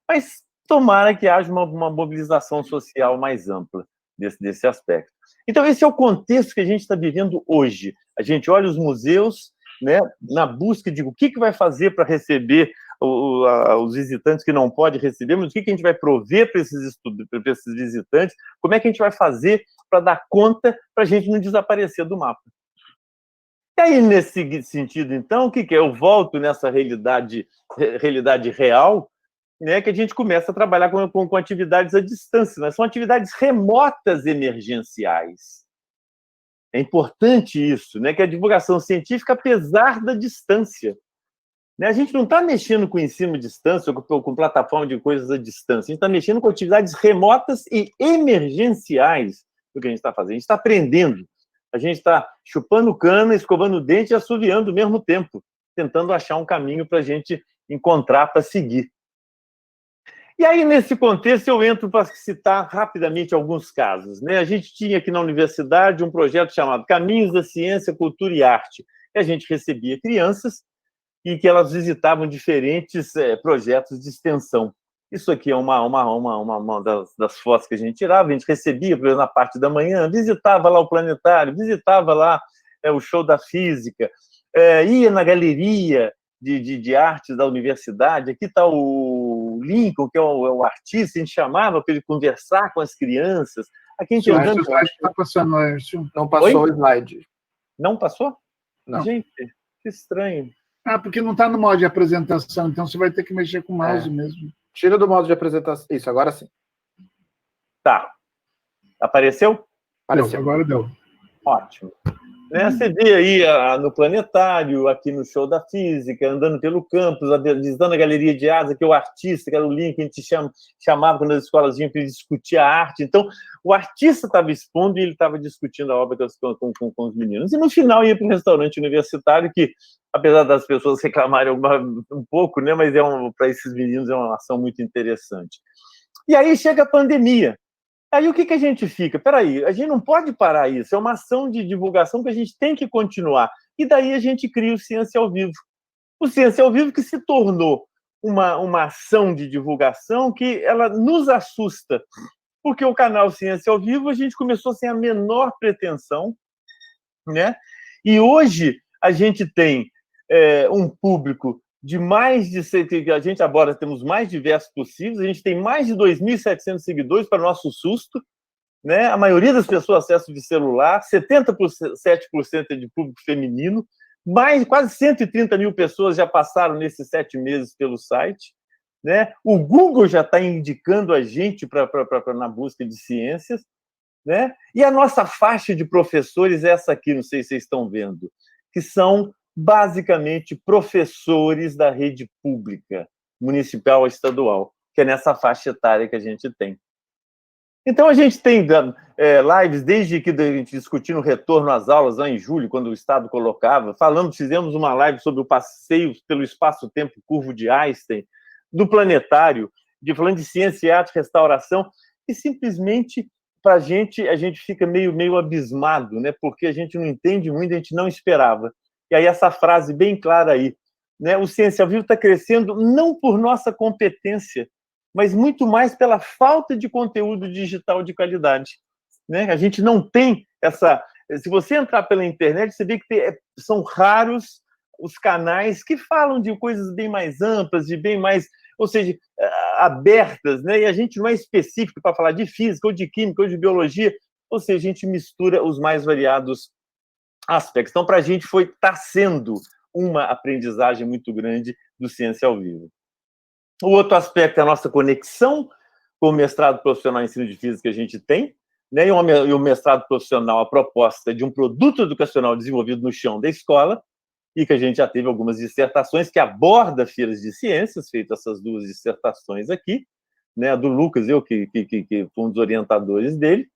mas tomara que haja uma mobilização social mais ampla desse aspecto. Então, esse é o contexto que a gente está vivendo hoje. A gente olha os museus, né, na busca de o que vai fazer para receber os visitantes que não pode receber, mas o que a gente vai prover para esses visitantes, como é que a gente vai fazer para dar conta para a gente não desaparecer do mapa. E aí, nesse sentido, então, o que é? Eu volto nessa realidade real, né, que a gente começa a trabalhar com atividades à distância, mas são atividades remotas emergenciais. É importante isso, né, que a divulgação científica, apesar da distância, né, a gente não está mexendo com ensino à distância ou com plataforma de coisas à distância, a gente está mexendo com atividades remotas e emergenciais do que a gente está fazendo. A gente está aprendendo, a gente está chupando cana, escovando o dente e assoviando ao mesmo tempo, tentando achar um caminho para a gente encontrar, para seguir. E aí, nesse contexto, eu entro para citar rapidamente alguns casos, né? A gente tinha aqui na universidade um projeto chamado Caminhos da Ciência, Cultura e Arte, e a gente recebia crianças e que elas visitavam diferentes projetos de extensão. Isso aqui é uma das fotos que a gente tirava, a gente recebia, por exemplo, na parte da manhã, visitava lá o planetário, visitava lá o show da física, ia na galeria de arte da universidade, aqui está o Lincoln, que é o artista, a gente chamava para ele conversar com as crianças. Aqui a gente andando... Está passando, não passou o slide. Não passou? Não. Gente, que estranho. Porque não está no modo de apresentação, então você vai ter que mexer com o mouse mesmo. Tira do modo de apresentação. Isso, agora sim. Tá. Apareceu? Apareceu. Agora deu. Ótimo. Você vê aí no planetário, aqui no show da física, andando pelo campus, visitando a galeria de artes, aqui o artista, que era o Lincoln, que a gente chamava quando as escolas vinham para discutir a arte. Então, o artista estava expondo e ele estava discutindo a obra com os meninos. E no final ia para um restaurante universitário que, apesar das pessoas reclamarem um pouco, né, mas para esses meninos é uma ação muito interessante. E aí chega a pandemia. Aí o que a gente fica? Peraí, a gente não pode parar isso, é uma ação de divulgação que a gente tem que continuar. E daí a gente cria o Ciência ao Vivo. O Ciência ao Vivo que se tornou uma ação de divulgação que ela nos assusta, porque o canal Ciência ao Vivo a gente começou sem a menor pretensão, né? E hoje a gente tem um público de mais de... A gente agora temos mais diversos possíveis, a gente tem mais de 2.700 seguidores, para nosso susto, né? A maioria das pessoas acessa de celular, 77% é de público feminino, quase 130 mil pessoas já passaram nesses 7 meses pelo site, né? O Google já está indicando a gente na busca de ciências, né? E a nossa faixa de professores é essa aqui, não sei se vocês estão vendo, que são basicamente professores da rede pública, municipal ou estadual, que é nessa faixa etária que a gente tem. Então, a gente tem lives, desde que a gente discutindo o retorno às aulas, lá em julho, quando o Estado colocava, fizemos uma live sobre o passeio pelo espaço-tempo curvo de Einstein, do planetário, falando de ciência, arte, restauração, e simplesmente, para a gente fica meio abismado, né? Porque a gente não entende muito, a gente não esperava. E aí essa frase bem clara aí, né? O Ciência ao Vivo está crescendo não por nossa competência, mas muito mais pela falta de conteúdo digital de qualidade, né? A gente não tem essa... Se você entrar pela internet, você vê que são raros os canais que falam de coisas bem mais amplas, de bem mais... Ou seja, abertas, né? E a gente não é específico para falar de física, ou de química, ou de biologia, ou seja, a gente mistura os mais variados aspectos. Então, para a gente está sendo uma aprendizagem muito grande do Ciência ao Vivo. O outro aspecto é a nossa conexão com o mestrado profissional em ensino de física que a gente tem, né? E o mestrado profissional, a proposta de um produto educacional desenvolvido no chão da escola, e que a gente já teve algumas dissertações que aborda feiras de ciências, feito essas 2 dissertações aqui, né? A do Lucas, que fui um dos orientadores dele,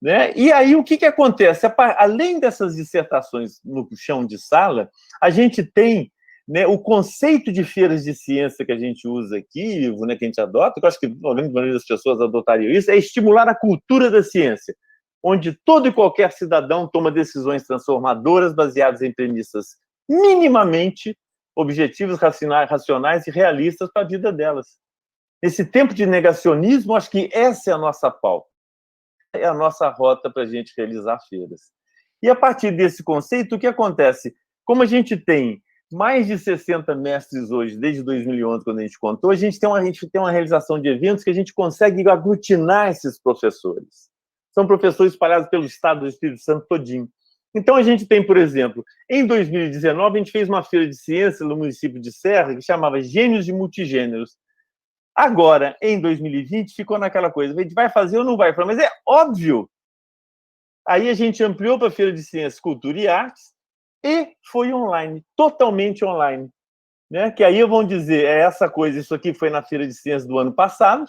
né? E aí, o que acontece? Além dessas dissertações no chão de sala, a gente tem, né, o conceito de feiras de ciência que a gente usa aqui, né, que a gente adota, que eu acho que a grande maioria das pessoas adotariam isso, é estimular a cultura da ciência. onde todo e qualquer cidadão toma decisões transformadoras baseadas em premissas minimamente objetivas, racionais e realistas para a vida delas. Nesse tempo de negacionismo, acho que essa é a nossa pauta, é a nossa rota para a gente realizar feiras. E a partir desse conceito, o que acontece? Como a gente tem mais de 60 mestres hoje, desde 2011, quando a gente contou, a gente tem uma realização de eventos que a gente consegue aglutinar esses professores. São professores espalhados pelo estado do Espírito Santo todinho. Então, a gente tem, por exemplo, em 2019, a gente fez uma feira de ciência no município de Serra, que chamava Gênios de Multigêneros. Agora, em 2020, ficou naquela coisa, a gente vai fazer ou não vai? Mas é óbvio. Aí a gente ampliou para a Feira de Ciências, Cultura e Artes e foi online, totalmente online. Né? Que aí vão dizer, é essa coisa, isso aqui foi na Feira de Ciências do ano passado,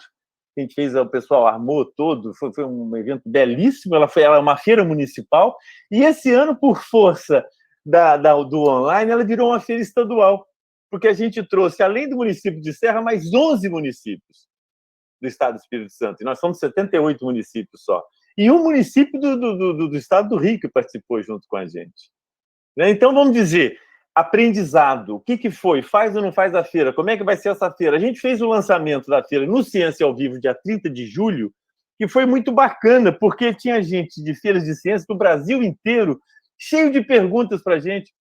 a gente fez, o pessoal armou todo, foi um evento belíssimo, ela é uma feira municipal, e esse ano, por força do online, ela virou uma feira estadual, porque a gente trouxe, além do município de Serra, mais 11 municípios do estado do Espírito Santo, e nós somos 78 municípios só. E um município do estado do Rio que participou junto com a gente. Então, vamos dizer, aprendizado, o que foi? Faz ou não faz a feira? Como é que vai ser essa feira? A gente fez o lançamento da feira no Ciência ao Vivo, dia 30 de julho, que foi muito bacana, porque tinha gente de feiras de ciência do Brasil inteiro, cheio de perguntas para a gente.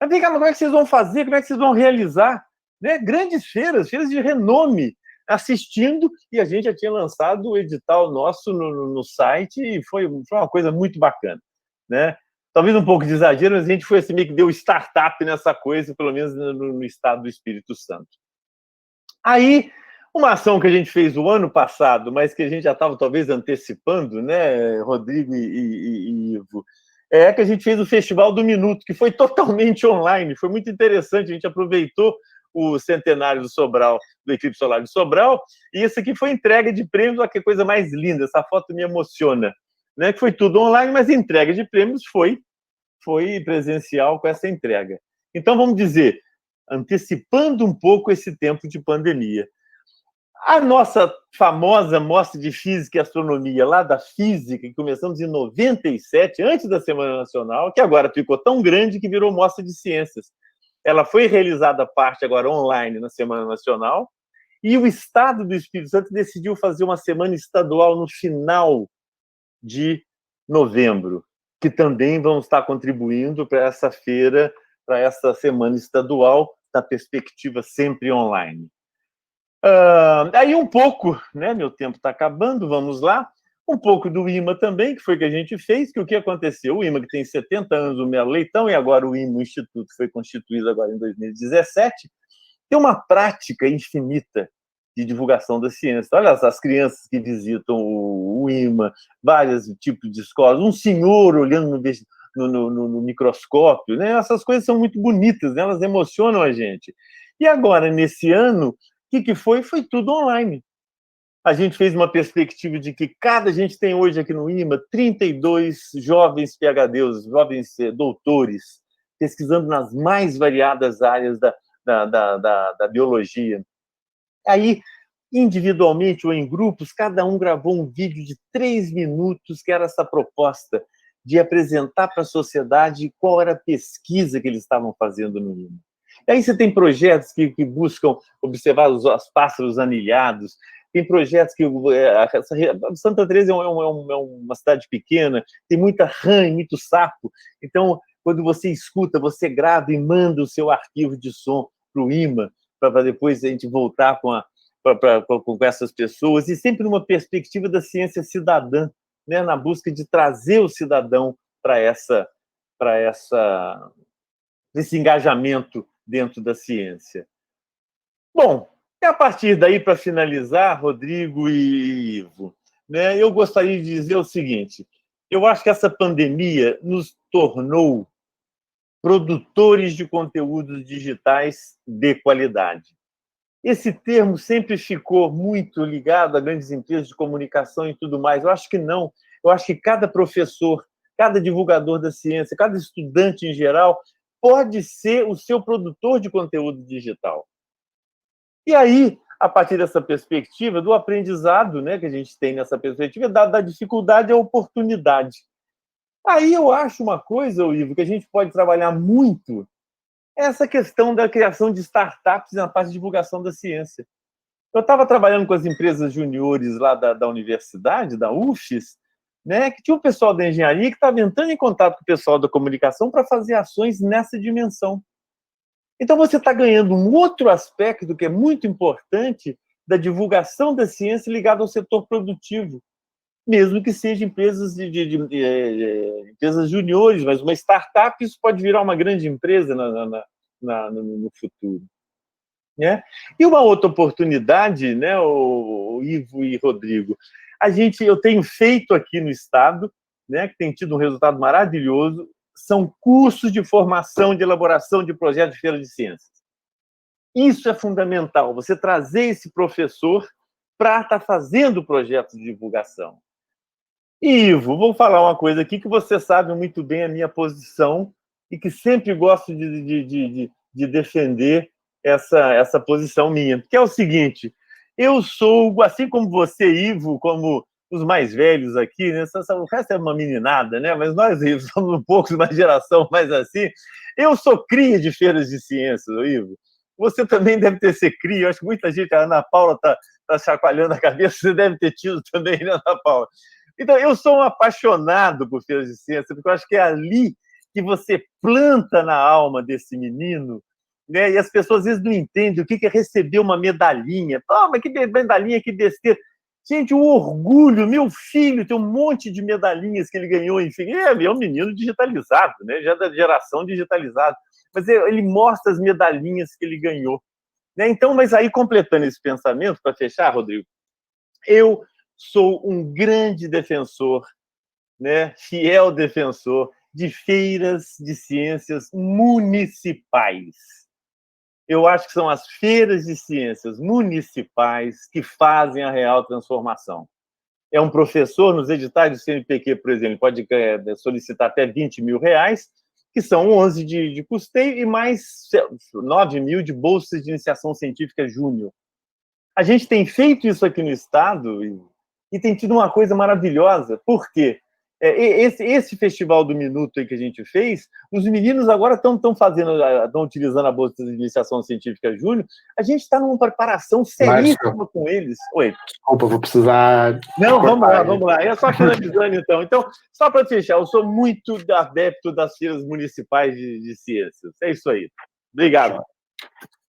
Mas vem cá, como é que vocês vão fazer? Como é que vocês vão realizar? Né? Grandes feiras de renome, assistindo, e a gente já tinha lançado o edital nosso no site, e foi uma coisa muito bacana, né? Talvez um pouco de exagero, mas a gente foi assim, meio que deu startup nessa coisa, pelo menos no estado do Espírito Santo. Aí, uma ação que a gente fez o ano passado, mas que a gente já estava talvez antecipando, né, Rodrigo e Ivo, é que a gente fez o Festival do Minuto, que foi totalmente online, foi muito interessante, a gente aproveitou o centenário do Sobral, do eclipse solar de Sobral, e isso aqui foi entrega de prêmios, olha que coisa mais linda, essa foto me emociona, né, que foi tudo online, mas a entrega de prêmios foi presencial com essa entrega. Então, vamos dizer, antecipando um pouco esse tempo de pandemia. A nossa famosa mostra de Física e Astronomia, lá da Física, que começamos em 97, antes da Semana Nacional, que agora ficou tão grande que virou Mostra de Ciências. Ela foi realizada parte agora online na Semana Nacional, e o Estado do Espírito Santo decidiu fazer uma semana estadual no final de novembro, que também vão estar contribuindo para essa feira, para essa semana estadual, na perspectiva sempre online. Aí um pouco, né, meu tempo está acabando, vamos lá, um pouco do IMA também, que foi o que a gente fez, que o que aconteceu? O IMA, que tem 70 anos, o Melo Leitão, e agora o IMA, o Instituto, foi constituído agora em 2017, tem uma prática infinita de divulgação da ciência. Olha as crianças que visitam o IMA, vários tipos de escolas, um senhor olhando no microscópio, né? Essas coisas são muito bonitas, né? Elas emocionam a gente. E agora, nesse ano, o que foi? Foi tudo online. A gente fez uma perspectiva de que a gente tem hoje aqui no IMA 32 jovens PhDs, jovens doutores, pesquisando nas mais variadas áreas da biologia. Aí, individualmente ou em grupos, cada um gravou um vídeo de 3 minutos, que era essa proposta de apresentar para a sociedade qual era a pesquisa que eles estavam fazendo no IMA. E aí você tem projetos que buscam observar os pássaros anilhados, tem projetos que... Santa Teresa é uma cidade pequena, tem muita rã e muito sapo, então, quando você escuta, você grava e manda o seu arquivo de som para o IMA, para depois a gente voltar com essas pessoas, e sempre numa perspectiva da ciência cidadã, né, na busca de trazer o cidadão para esse engajamento dentro da ciência. Bom, e a partir daí, para finalizar, Rodrigo e Ivo, né, eu gostaria de dizer o seguinte: eu acho que essa pandemia nos tornou produtores de conteúdos digitais de qualidade. Esse termo sempre ficou muito ligado a grandes empresas de comunicação e tudo mais. Eu acho que não. Eu acho que cada professor, cada divulgador da ciência, cada estudante em geral, pode ser o seu produtor de conteúdo digital. E aí, a partir dessa perspectiva, do aprendizado, né, que a gente tem nessa perspectiva, da dificuldade à oportunidade. Aí eu acho uma coisa, Ivo, que a gente pode trabalhar muito, essa questão da criação de startups na parte de divulgação da ciência. Eu estava trabalhando com as empresas juniores lá da universidade, da UFES, né, que tinha o pessoal da engenharia que estava entrando em contato com o pessoal da comunicação para fazer ações nessa dimensão. Então, você está ganhando um outro aspecto que é muito importante da divulgação da ciência ligada ao setor produtivo, mesmo que sejam empresas empresas juniores, mas uma startup, isso pode virar uma grande empresa no futuro. Né? E uma outra oportunidade, né, o Ivo e Rodrigo, eu tenho feito aqui no Estado, né, que tem tido um resultado maravilhoso, são cursos de formação, de elaboração de projetos de feira de ciências. Isso é fundamental, você trazer esse professor para estar fazendo projetos de divulgação. E, Ivo, vou falar uma coisa aqui que você sabe muito bem a minha posição e que sempre gosto de defender essa posição minha, que é o seguinte: eu sou, assim como você, Ivo, como os mais velhos aqui, né? O resto é uma meninada, né? Mas nós, Ivo, somos um pouco de uma geração mais assim. Eu sou cria de feiras de ciências, Ivo. Você também deve ter sido cria. Eu acho que muita gente, a Ana Paula está chacoalhando a cabeça, você deve ter tido também, né, Ana Paula? Então, eu sou um apaixonado por feiras de ciências, porque eu acho que é ali que você planta na alma desse menino, né? E as pessoas às vezes não entendem o que é receber uma medalhinha. Ah, mas que medalhinha, que besteira. Gente, o orgulho, meu filho tem um monte de medalhinhas que ele ganhou, enfim, é um menino digitalizado, né? Já da geração digitalizada. Mas ele mostra as medalhinhas que ele ganhou. Né? Então, mas aí, completando esse pensamento, para fechar, Rodrigo, eu sou um grande defensor, né? Fiel defensor de feiras de ciências municipais. Eu acho que são as feiras de ciências municipais que fazem a real transformação. É um professor, nos editais do CNPq, por exemplo, pode solicitar até R$20 mil, que são 11 de custeio e mais 9 mil de bolsas de iniciação científica júnior. A gente tem feito isso aqui no Estado e tem tido uma coisa maravilhosa. Por quê? Esse festival do Minuto aí que a gente fez, os meninos agora estão utilizando a bolsa de iniciação científica júnior. A gente está numa preparação seríssima com eles. Oi. Desculpa, vou precisar... Não, vamos lá. É só finalizando, então. Então, só para fechar, eu sou muito adepto das feiras municipais de ciências. É isso aí. Obrigado.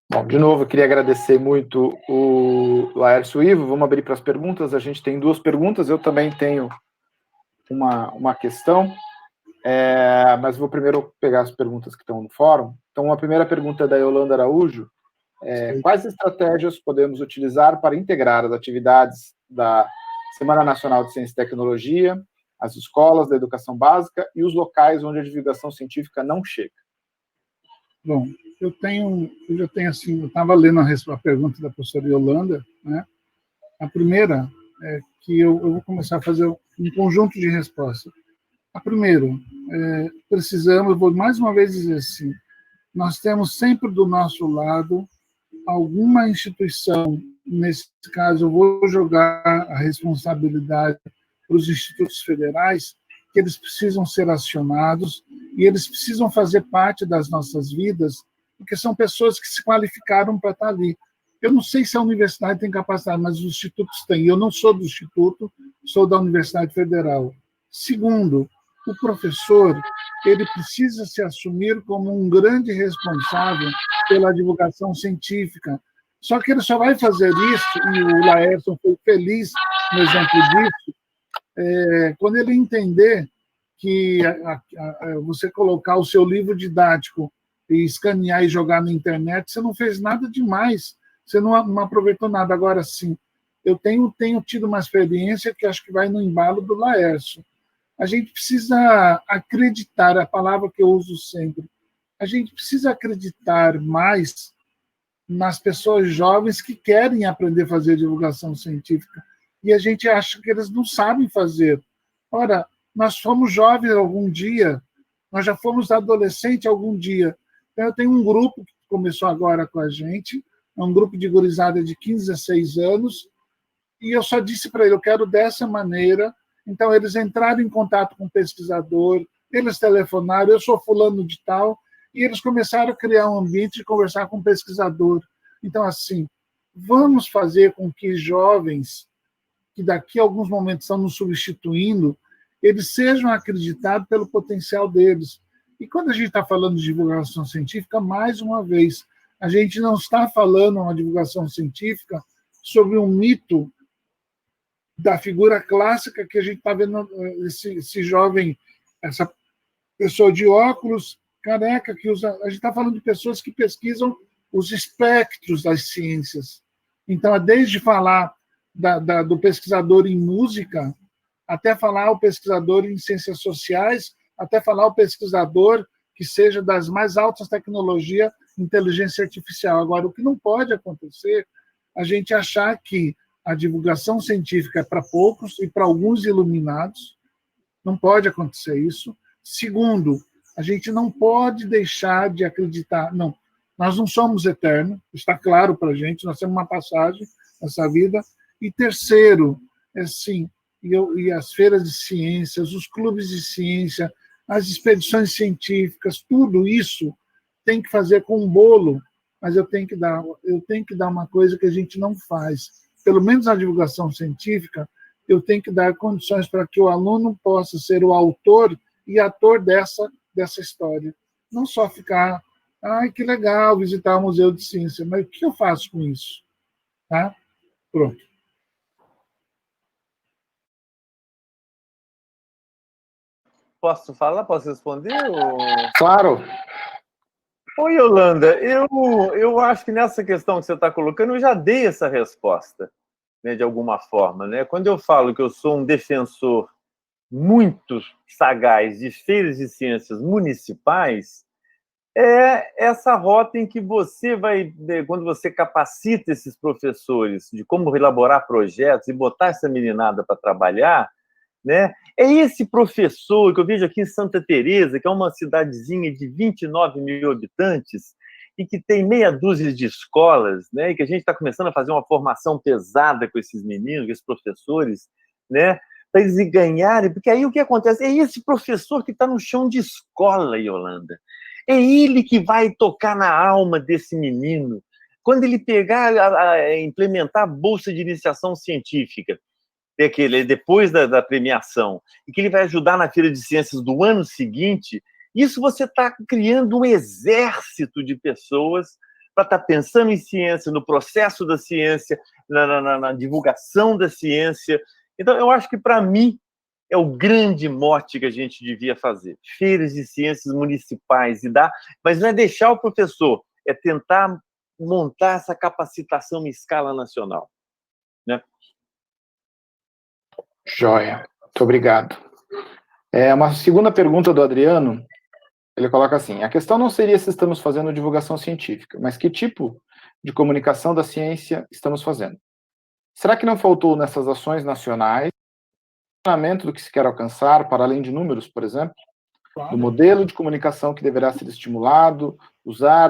Bom, de novo, eu queria agradecer muito o Laércio e o Ivo. Vamos abrir para as perguntas. A gente tem 2 perguntas. Eu também tenho uma questão, mas vou primeiro pegar as perguntas que estão no fórum. Então, a primeira pergunta é da Yolanda Araújo. Quais estratégias podemos utilizar para integrar as atividades da Semana Nacional de Ciência e Tecnologia, as escolas da educação básica e os locais onde a divulgação científica não chega? Bom, eu já tenho assim, eu estava lendo a pergunta da professora Yolanda, né? A primeira é que eu vou começar a fazer um conjunto de respostas. A primeira, precisamos, eu vou mais uma vez dizer assim, nós temos sempre do nosso lado alguma instituição, nesse caso eu vou jogar a responsabilidade para os institutos federais, que eles precisam ser acionados e eles precisam fazer parte das nossas vidas, porque são pessoas que se qualificaram para estar ali. Eu não sei se a universidade tem capacidade, mas os institutos têm. Eu não sou do instituto, sou da Universidade Federal. Segundo, o professor ele precisa se assumir como um grande responsável pela divulgação científica. Só que ele só vai fazer isso, e o Laércio foi feliz no exemplo disso, quando ele entender que você colocar o seu livro didático e escanear e jogar na internet, você não fez nada demais, você não aproveitou nada. Agora, sim, eu tenho tido uma experiência que acho que vai no embalo do Laércio. A gente precisa acreditar, a palavra que eu uso sempre, a gente precisa acreditar mais nas pessoas jovens que querem aprender a fazer divulgação científica, e a gente acha que eles não sabem fazer. Ora, nós fomos jovens algum dia, nós já fomos adolescentes algum dia. Então, eu tenho um grupo que começou agora com a gente, é um grupo de gurizada de 15 a 16 anos, e eu só disse para ele, eu quero dessa maneira. Então, eles entraram em contato com o pesquisador, eles telefonaram, eu sou fulano de tal, e eles começaram a criar um ambiente de conversar com o pesquisador. Então, assim, vamos fazer com que jovens, que daqui a alguns momentos estão nos substituindo, eles sejam acreditados pelo potencial deles. E quando a gente está falando de divulgação científica, mais uma vez, a gente não está falando uma divulgação científica sobre um mito da figura clássica que a gente está vendo, esse jovem, essa pessoa de óculos, careca, que usa. A gente está falando de pessoas que pesquisam os espectros das ciências. Então, desde falar do pesquisador em música, até falar o pesquisador em ciências sociais, até falar o pesquisador que seja das mais altas tecnologias, inteligência artificial. Agora, o que não pode acontecer, a gente achar que a divulgação científica é para poucos e para alguns iluminados. Não pode acontecer isso. Segundo, a gente não pode deixar de acreditar. Não, nós não somos eternos, está claro para a gente, nós temos uma passagem nessa vida. E terceiro, assim, e as feiras de ciências, os clubes de ciência, as expedições científicas, tudo isso tem que fazer com um bolo, mas eu tenho que dar uma coisa que a gente não faz. Pelo menos na divulgação científica, eu tenho que dar condições para que o aluno possa ser o autor e ator dessa história. Não só ficar, ai, que legal visitar o Museu de Ciência, mas o que eu faço com isso? Tá? Pronto. Posso falar? Posso responder? Ou... Claro. Oi, Yolanda, eu acho que nessa questão que você está colocando, eu já dei essa resposta, né, de alguma forma. Né? Quando eu falo que eu sou um defensor muito sagaz de feiras de ciências municipais, é essa rota em que você vai, quando você capacita esses professores de como elaborar projetos e botar essa meninada para trabalhar, né? É esse professor que eu vejo aqui em Santa Teresa, que é uma cidadezinha de 29 mil habitantes e que tem meia dúzia de escolas, né? E que a gente está começando a fazer uma formação pesada com esses meninos, com esses professores, né? Para eles ganharem, porque aí o que acontece? É esse professor que está no chão de escola, Yolanda. É ele que vai tocar na alma desse menino. Quando ele pegar, implementar a bolsa de iniciação científica, depois da premiação, e que ele vai ajudar na feira de ciências do ano seguinte, isso você está criando um exército de pessoas para estar pensando em ciência, no processo da ciência, na divulgação da ciência. Então, eu acho que, para mim, é o grande mote que a gente devia fazer. Feiras de ciências municipais, mas não é deixar o professor, é tentar montar essa capacitação em escala nacional. Né? Joia, muito obrigado. Uma segunda pergunta do Adriano, ele coloca assim, a questão não seria se estamos fazendo divulgação científica, mas que tipo de comunicação da ciência estamos fazendo? Será que não faltou nessas ações nacionais do que se quer alcançar, para além de números, por exemplo? Claro. Do modelo de comunicação que deverá ser estimulado,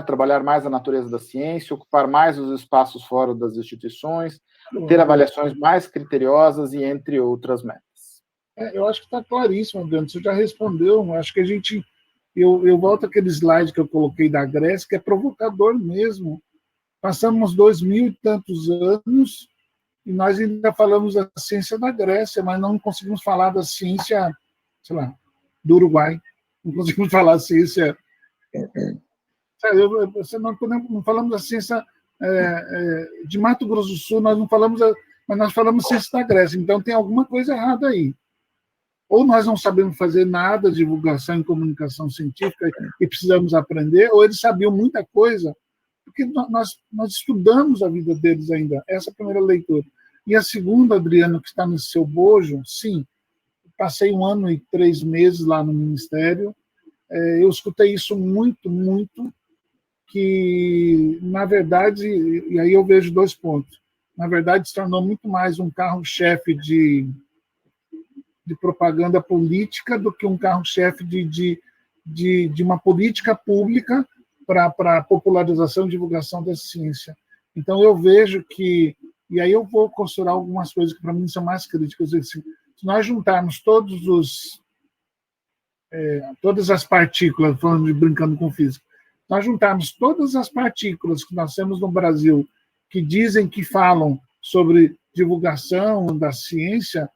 trabalhar mais a natureza da ciência, ocupar mais os espaços fora das instituições, ter avaliações mais criteriosas e entre outras metas. Eu acho que está claríssimo, Adriano, você já respondeu, acho que a gente... Eu volto àquele slide que eu coloquei da Grécia, que é provocador mesmo. Passamos 2000 e tantos anos e nós ainda falamos da ciência da Grécia, mas não conseguimos falar da ciência, sei lá, do Uruguai. Não conseguimos falar da ciência... Não falamos da ciência de Mato Grosso do Sul, nós não falamos, mas nós falamos ciência da Grécia. Então tem alguma coisa errada aí. Ou nós não sabemos fazer nada de divulgação e comunicação científica e precisamos aprender, ou eles sabiam muita coisa, porque nós estudamos a vida deles ainda. Essa é a primeira leitura. E a segunda, Adriano, que está no seu bojo, sim, passei 1 ano e 3 meses lá no Ministério, eu escutei isso muito, muito, que, na verdade, e aí eu vejo 2 pontos, na verdade, se tornou muito mais um carro-chefe de propaganda política do que um carro-chefe de uma política pública para a popularização e divulgação da ciência. Então, eu vejo que... E aí eu vou considerar algumas coisas que, para mim, são mais críticas. Se nós juntarmos todas as partículas, brincando com física, nós juntarmos todas as partículas que nós temos no Brasil, que dizem que falam sobre divulgação da ciência,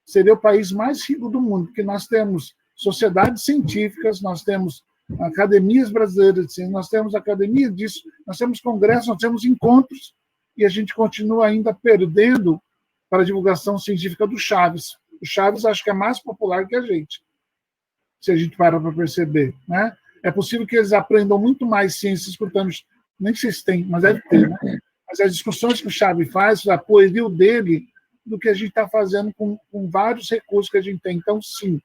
seria o país mais rico do mundo, porque nós temos sociedades científicas, nós temos academias brasileiras de ciência, nós temos academia disso, nós temos congressos, nós temos encontros, e a gente continua ainda perdendo para a divulgação científica do Chaves. O Chaves acho que é mais popular que a gente, se a gente para perceber, né? É possível que eles aprendam muito mais ciência escutando, nem sei se tem, mas deve ter, né? Mas as discussões que o Chaves faz, o apoio dele, do que a gente está fazendo com vários recursos que a gente tem. Então, sim,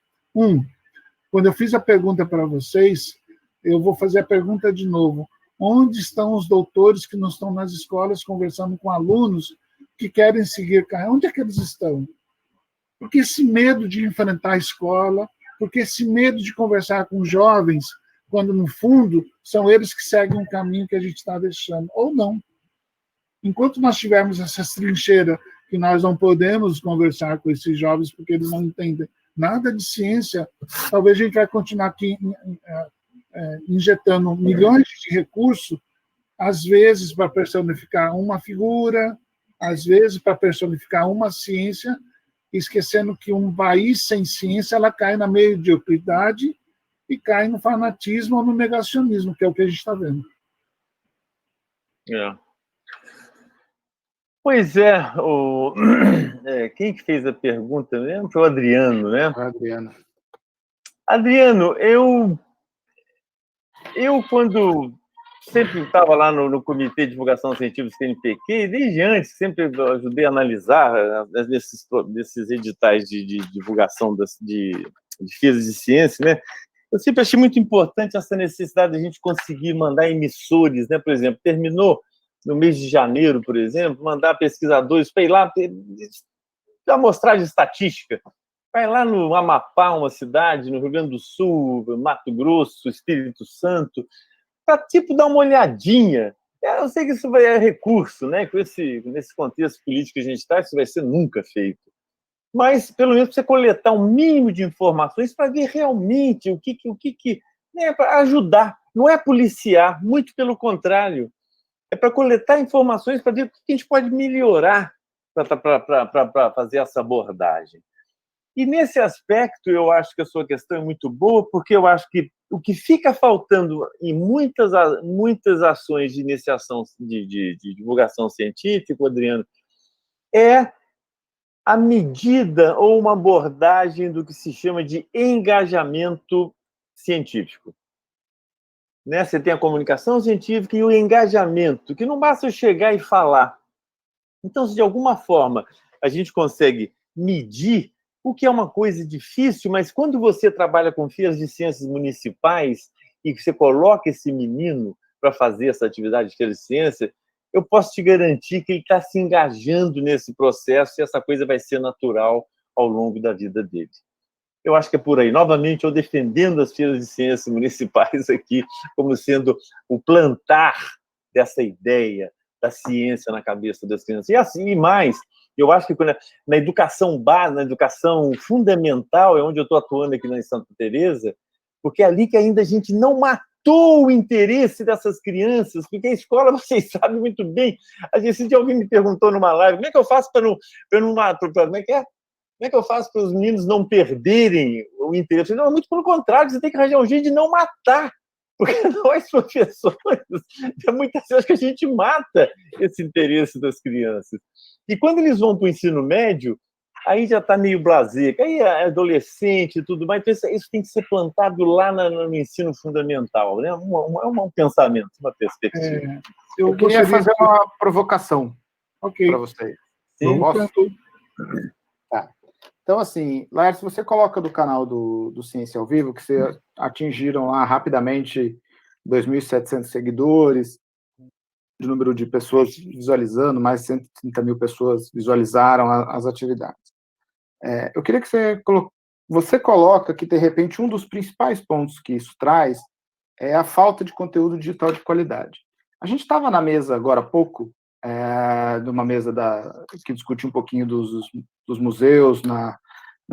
quando eu fiz a pergunta para vocês, eu vou fazer a pergunta de novo. Onde estão os doutores que não estão nas escolas conversando com alunos que querem seguir carreira? Onde é que eles estão? Porque esse medo de enfrentar a escola, porque esse medo de conversar com jovens, quando, no fundo, são eles que seguem um caminho que a gente está deixando, ou não. Enquanto nós tivermos essa trincheira que nós não podemos conversar com esses jovens porque eles não entendem nada de ciência, talvez a gente vai continuar aqui injetando milhões de recursos, às vezes para personificar uma figura, às vezes para personificar uma ciência, esquecendo que um país sem ciência ela cai na mediocridade e cai no fanatismo ou no negacionismo, que é o que a gente está vendo. Pois é, quem que fez a pergunta mesmo? Foi o Adriano, né? Adriano, eu quando sempre estava lá no Comitê de Divulgação Científica do CNPq, desde antes, sempre ajudei a analisar desses editais de divulgação de defesa de ciência, né? Eu sempre achei muito importante essa necessidade de a gente conseguir mandar emissores, né? Por exemplo, terminou no mês de janeiro, por exemplo, mandar pesquisadores para ir lá amostragem estatística. Vai lá no Amapá, uma cidade, no Rio Grande do Sul, Mato Grosso, Espírito Santo, para dar uma olhadinha. Eu sei que isso é recurso, né? Nesse contexto político que a gente está, isso vai ser nunca feito. Mas, pelo menos, você coletar um mínimo de informações para ver realmente o que né, para ajudar. Não é policiar, muito pelo contrário. É para coletar informações para ver o que a gente pode melhorar para fazer essa abordagem. E, nesse aspecto, eu acho que a sua questão é muito boa, porque eu acho que o que fica faltando em muitas ações de iniciação de divulgação científica, Adriano, é a medida ou uma abordagem do que se chama de engajamento científico. Né? Você tem a comunicação científica e o engajamento, que não basta eu chegar e falar. Então, se de alguma forma a gente consegue medir, o que é uma coisa difícil, mas quando você trabalha com feiras de ciências municipais e você coloca esse menino para fazer essa atividade de feira de ciência, eu posso te garantir que ele está se engajando nesse processo e essa coisa vai ser natural ao longo da vida dele. Eu acho que é por aí. Novamente, eu defendendo as feiras de ciências municipais aqui como sendo o plantar dessa ideia da ciência na cabeça das crianças. E assim, e mais, eu acho que na educação básica, na educação fundamental, é onde eu estou atuando aqui na Santa Teresa, porque é ali que ainda a gente não matou o interesse dessas crianças, porque a escola, vocês sabem muito bem. Esse dia alguém me perguntou numa live, como é que eu faço para não matar? Como é que é? Como é que eu faço para os meninos não perderem o interesse? Não, muito pelo contrário, você tem que arranjar um jeito de não matar. Porque nós, professores, muitas vezes que a gente mata esse interesse das crianças. E quando eles vão para o ensino médio, aí já está meio blasé, aí é adolescente e tudo mais, então isso tem que ser plantado lá no ensino fundamental, né? Um pensamento, uma perspectiva. Eu queria fazer uma provocação para vocês. Sim. Posso? Tá. Então, assim, Laércio, você coloca do canal do Ciência ao Vivo, que vocês atingiram lá rapidamente 2.700 seguidores, de número de pessoas visualizando, mais de 130 mil pessoas visualizaram as atividades. Eu queria que você coloca que, de repente, um dos principais pontos que isso traz é a falta de conteúdo digital de qualidade. A gente estava na mesa agora há pouco, numa mesa que discute um pouquinho dos museus na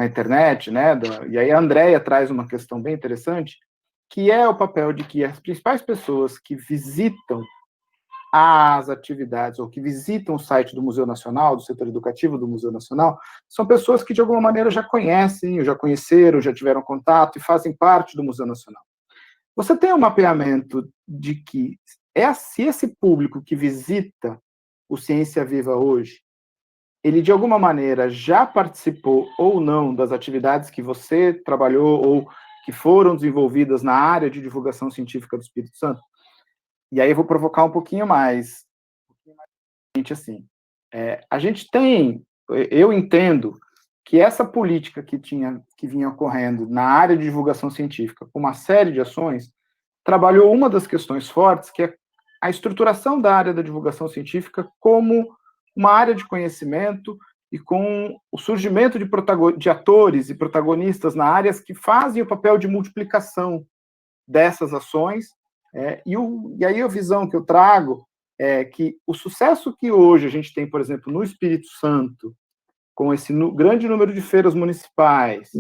internet, né? E aí a Andrea traz uma questão bem interessante, que é o papel de que as principais pessoas que visitam as atividades ou que visitam o site do Museu Nacional, do setor educativo do Museu Nacional, são pessoas que de alguma maneira já conhecem, ou já conheceram, já tiveram contato e fazem parte do Museu Nacional. Você tem um mapeamento de que se esse público que visita o Ciência Viva hoje, ele de alguma maneira já participou ou não das atividades que você trabalhou ou que foram desenvolvidas na área de divulgação científica do Espírito Santo? E aí eu vou provocar um pouquinho mais assim. A gente eu entendo que essa política que vinha ocorrendo na área de divulgação científica, com uma série de ações, trabalhou uma das questões fortes, que é a estruturação da área da divulgação científica como uma área de conhecimento e com o surgimento de atores e protagonistas na área que fazem o papel de multiplicação dessas ações. E aí a visão que eu trago é que o sucesso que hoje a gente tem, por exemplo, no Espírito Santo, com esse grande número de feiras municipais,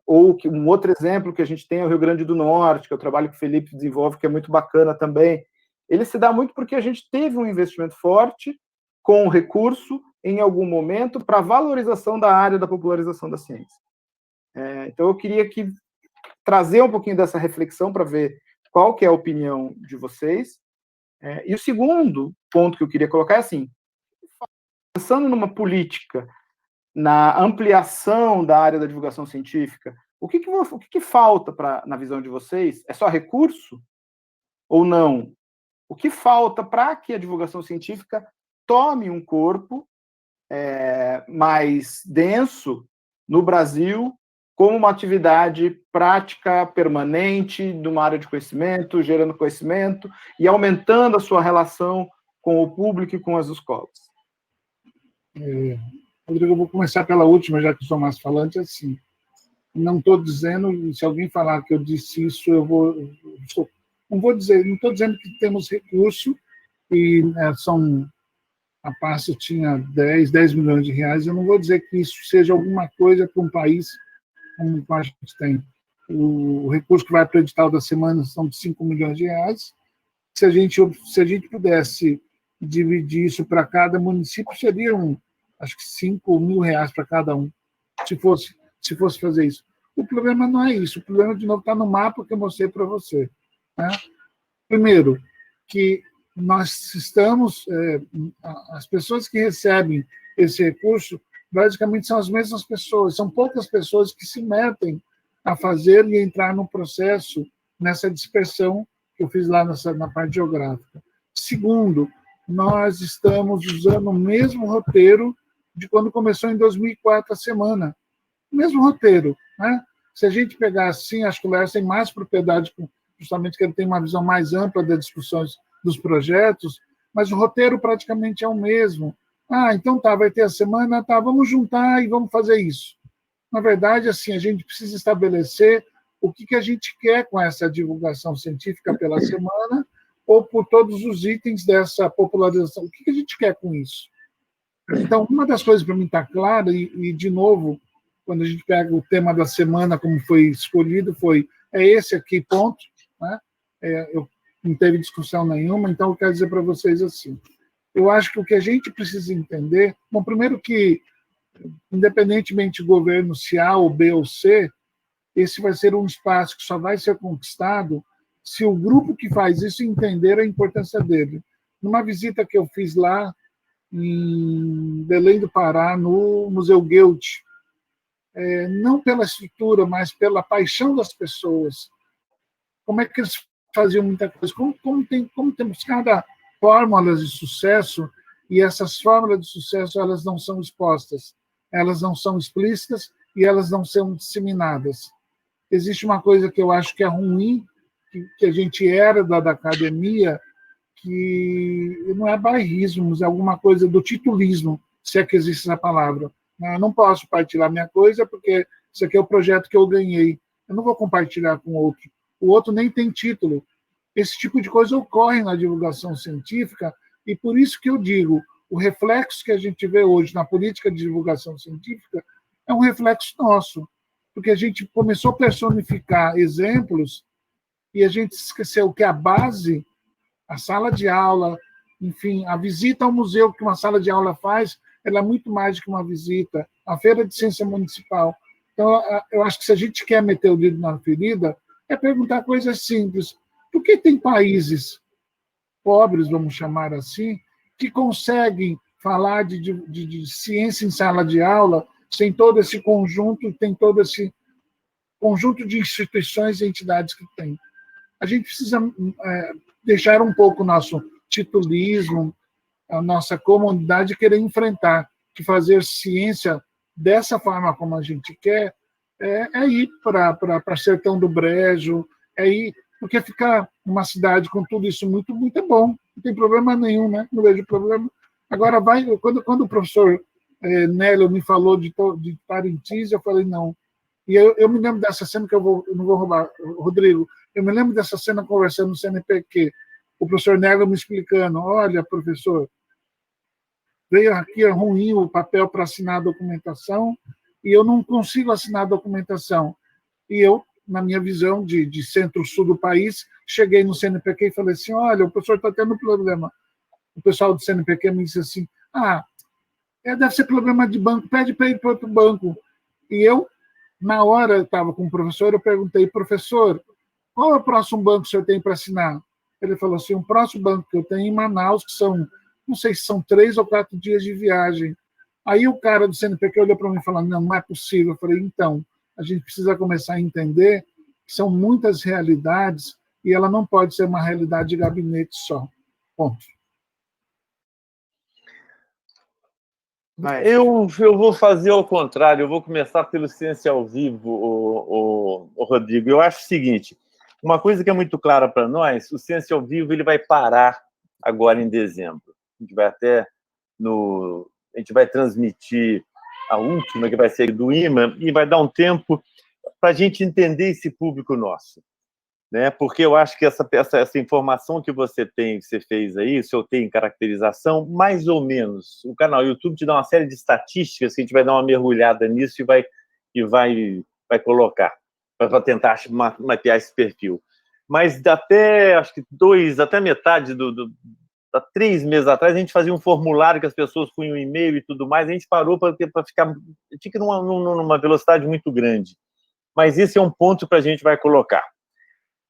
ou que um outro exemplo que a gente tem é o Rio Grande do Norte, que é o trabalho que o Felipe desenvolve, que é muito bacana também, ele se dá muito porque a gente teve um investimento forte com recurso, em algum momento, para a valorização da área da popularização da ciência. Então, eu queria trazer um pouquinho dessa reflexão para ver qual que é a opinião de vocês. E o segundo ponto que eu queria colocar é assim, pensando numa política, na ampliação da área da divulgação científica, o que falta na visão de vocês? É só recurso ou não? O que falta para que a divulgação científica tome um corpo mais denso no Brasil, como uma atividade prática, permanente, de uma área de conhecimento, gerando conhecimento e aumentando a sua relação com o público e com as escolas? Rodrigo, eu vou começar pela última, já que sou mais falante, assim. Não estou dizendo, se alguém falar que eu disse isso, não estou dizendo que temos recurso, e a pasta tinha 10 milhões de reais, eu não vou dizer que isso seja alguma coisa para um país como a gente tem. O recurso que vai para o edital da semana são de 5 milhões de reais. Se a gente pudesse dividir isso para cada município, seriam, acho que 5 mil reais para cada um, se fosse fazer isso. O problema não é isso. O problema, de novo, está no mapa que eu mostrei para você. Né? Primeiro, que nós estamos... as pessoas que recebem esse recurso, basicamente, são as mesmas pessoas. São poucas pessoas que se metem a fazer e entrar no processo, nessa dispersão que eu fiz lá na parte geográfica. Segundo, nós estamos usando o mesmo roteiro de quando começou em 2004 a semana. O mesmo roteiro. Né? Se a gente pegar assim, acho que o Lércio tem mais propriedade, justamente que ele tem uma visão mais ampla das discussões dos projetos, mas o roteiro praticamente é o mesmo. Então tá, vai ter a semana, tá, vamos juntar e vamos fazer isso. Na verdade, assim, a gente precisa estabelecer o que a gente quer com essa divulgação científica pela semana ou por todos os itens dessa popularização. O que a gente quer com isso? Então, uma das coisas para mim está clara, e, de novo, quando a gente pega o tema da semana, como foi escolhido, é esse aqui, ponto. Né? Eu não teve discussão nenhuma, então eu quero dizer para vocês assim. Eu acho que o que a gente precisa entender... Bom, primeiro que, independentemente do governo, se A ou B ou C, esse vai ser um espaço que só vai ser conquistado se o grupo que faz isso entender a importância dele. Numa visita que eu fiz lá em Belém do Pará, no Museu Goethe, não pela estrutura, mas pela paixão das pessoas. Como é que eles faziam muita coisa? Como temos cada fórmulas de sucesso, e essas fórmulas de sucesso elas não são expostas, elas não são explícitas e elas não são disseminadas. Existe uma coisa que eu acho que é ruim, que a gente herda da academia, que não é bairrismo, mas é alguma coisa do titulismo, se é que existe essa palavra. Eu não posso partilhar minha coisa porque isso aqui é o projeto que eu ganhei. Eu não vou compartilhar com outro. O outro nem tem título. Esse tipo de coisa ocorre na divulgação científica, E por isso que eu digo, o reflexo que a gente vê hoje na política de divulgação científica é um reflexo nosso, porque a gente começou a personificar exemplos e a gente esqueceu que a base, a sala de aula, enfim, a visita ao museu que uma sala de aula faz, ela é muito mais do que uma visita. A feira de ciência municipal. Então, eu acho que se a gente quer meter o dedo na ferida, é perguntar coisas simples. Por que tem países pobres, vamos chamar assim, que conseguem falar de ciência em sala de aula sem todo esse conjunto, tem todo esse conjunto de instituições e entidades que tem? A gente precisa deixar um pouco o nosso titulismo, a nossa comodidade, querer enfrentar, que fazer ciência dessa forma como a gente quer é ir para Sertão do Brejo, é ir, porque ficar numa cidade com tudo isso muito, muito é bom, não tem problema nenhum, né? Não vejo problema. Agora, quando o professor Nélio me falou de Parintins, eu falei, não. E eu me lembro dessa cena, que eu não vou roubar, Rodrigo, eu me lembro dessa cena conversando no CNPq, o professor Nélio me explicando, olha, professor, veio aqui ruim o papel para assinar a documentação e eu não consigo assinar a documentação. E eu, na minha visão de centro-sul do país, cheguei no CNPq e falei assim, olha, o professor está tendo problema. O pessoal do CNPq me disse assim, deve ser problema de banco, pede para ir para outro banco. E eu, na hora, eu estava com o professor, eu perguntei, professor, qual é o próximo banco que o senhor tem para assinar? Ele falou assim, o próximo banco que eu tenho é em Manaus, que são, não sei se são 3 ou 4 dias de viagem. Aí o cara do CNPq olhou para mim e falou, não é possível. Eu falei, então, a gente precisa começar a entender que são muitas realidades e ela não pode ser uma realidade de gabinete só. Ponto. Eu vou fazer ao contrário, eu vou começar pelo Ciência ao Vivo, o Rodrigo. Eu acho o seguinte, uma coisa que é muito clara para nós, o Ciência ao Vivo ele vai parar agora em dezembro. A gente vai transmitir a última, que vai ser do IMA, e vai dar um tempo para a gente entender esse público nosso. Né? Porque eu acho que essa informação que você tem, que você fez aí, o senhor tem caracterização, mais ou menos. O canal YouTube te dá uma série de estatísticas que a gente vai dar uma mergulhada nisso e vai colocar, para tentar mapear esse perfil. Mas até, acho que até metade há 3 meses atrás, a gente fazia um formulário que as pessoas punham um e-mail e tudo mais, a gente parou para ficar fica numa velocidade muito grande. Mas esse é um ponto para a gente vai colocar,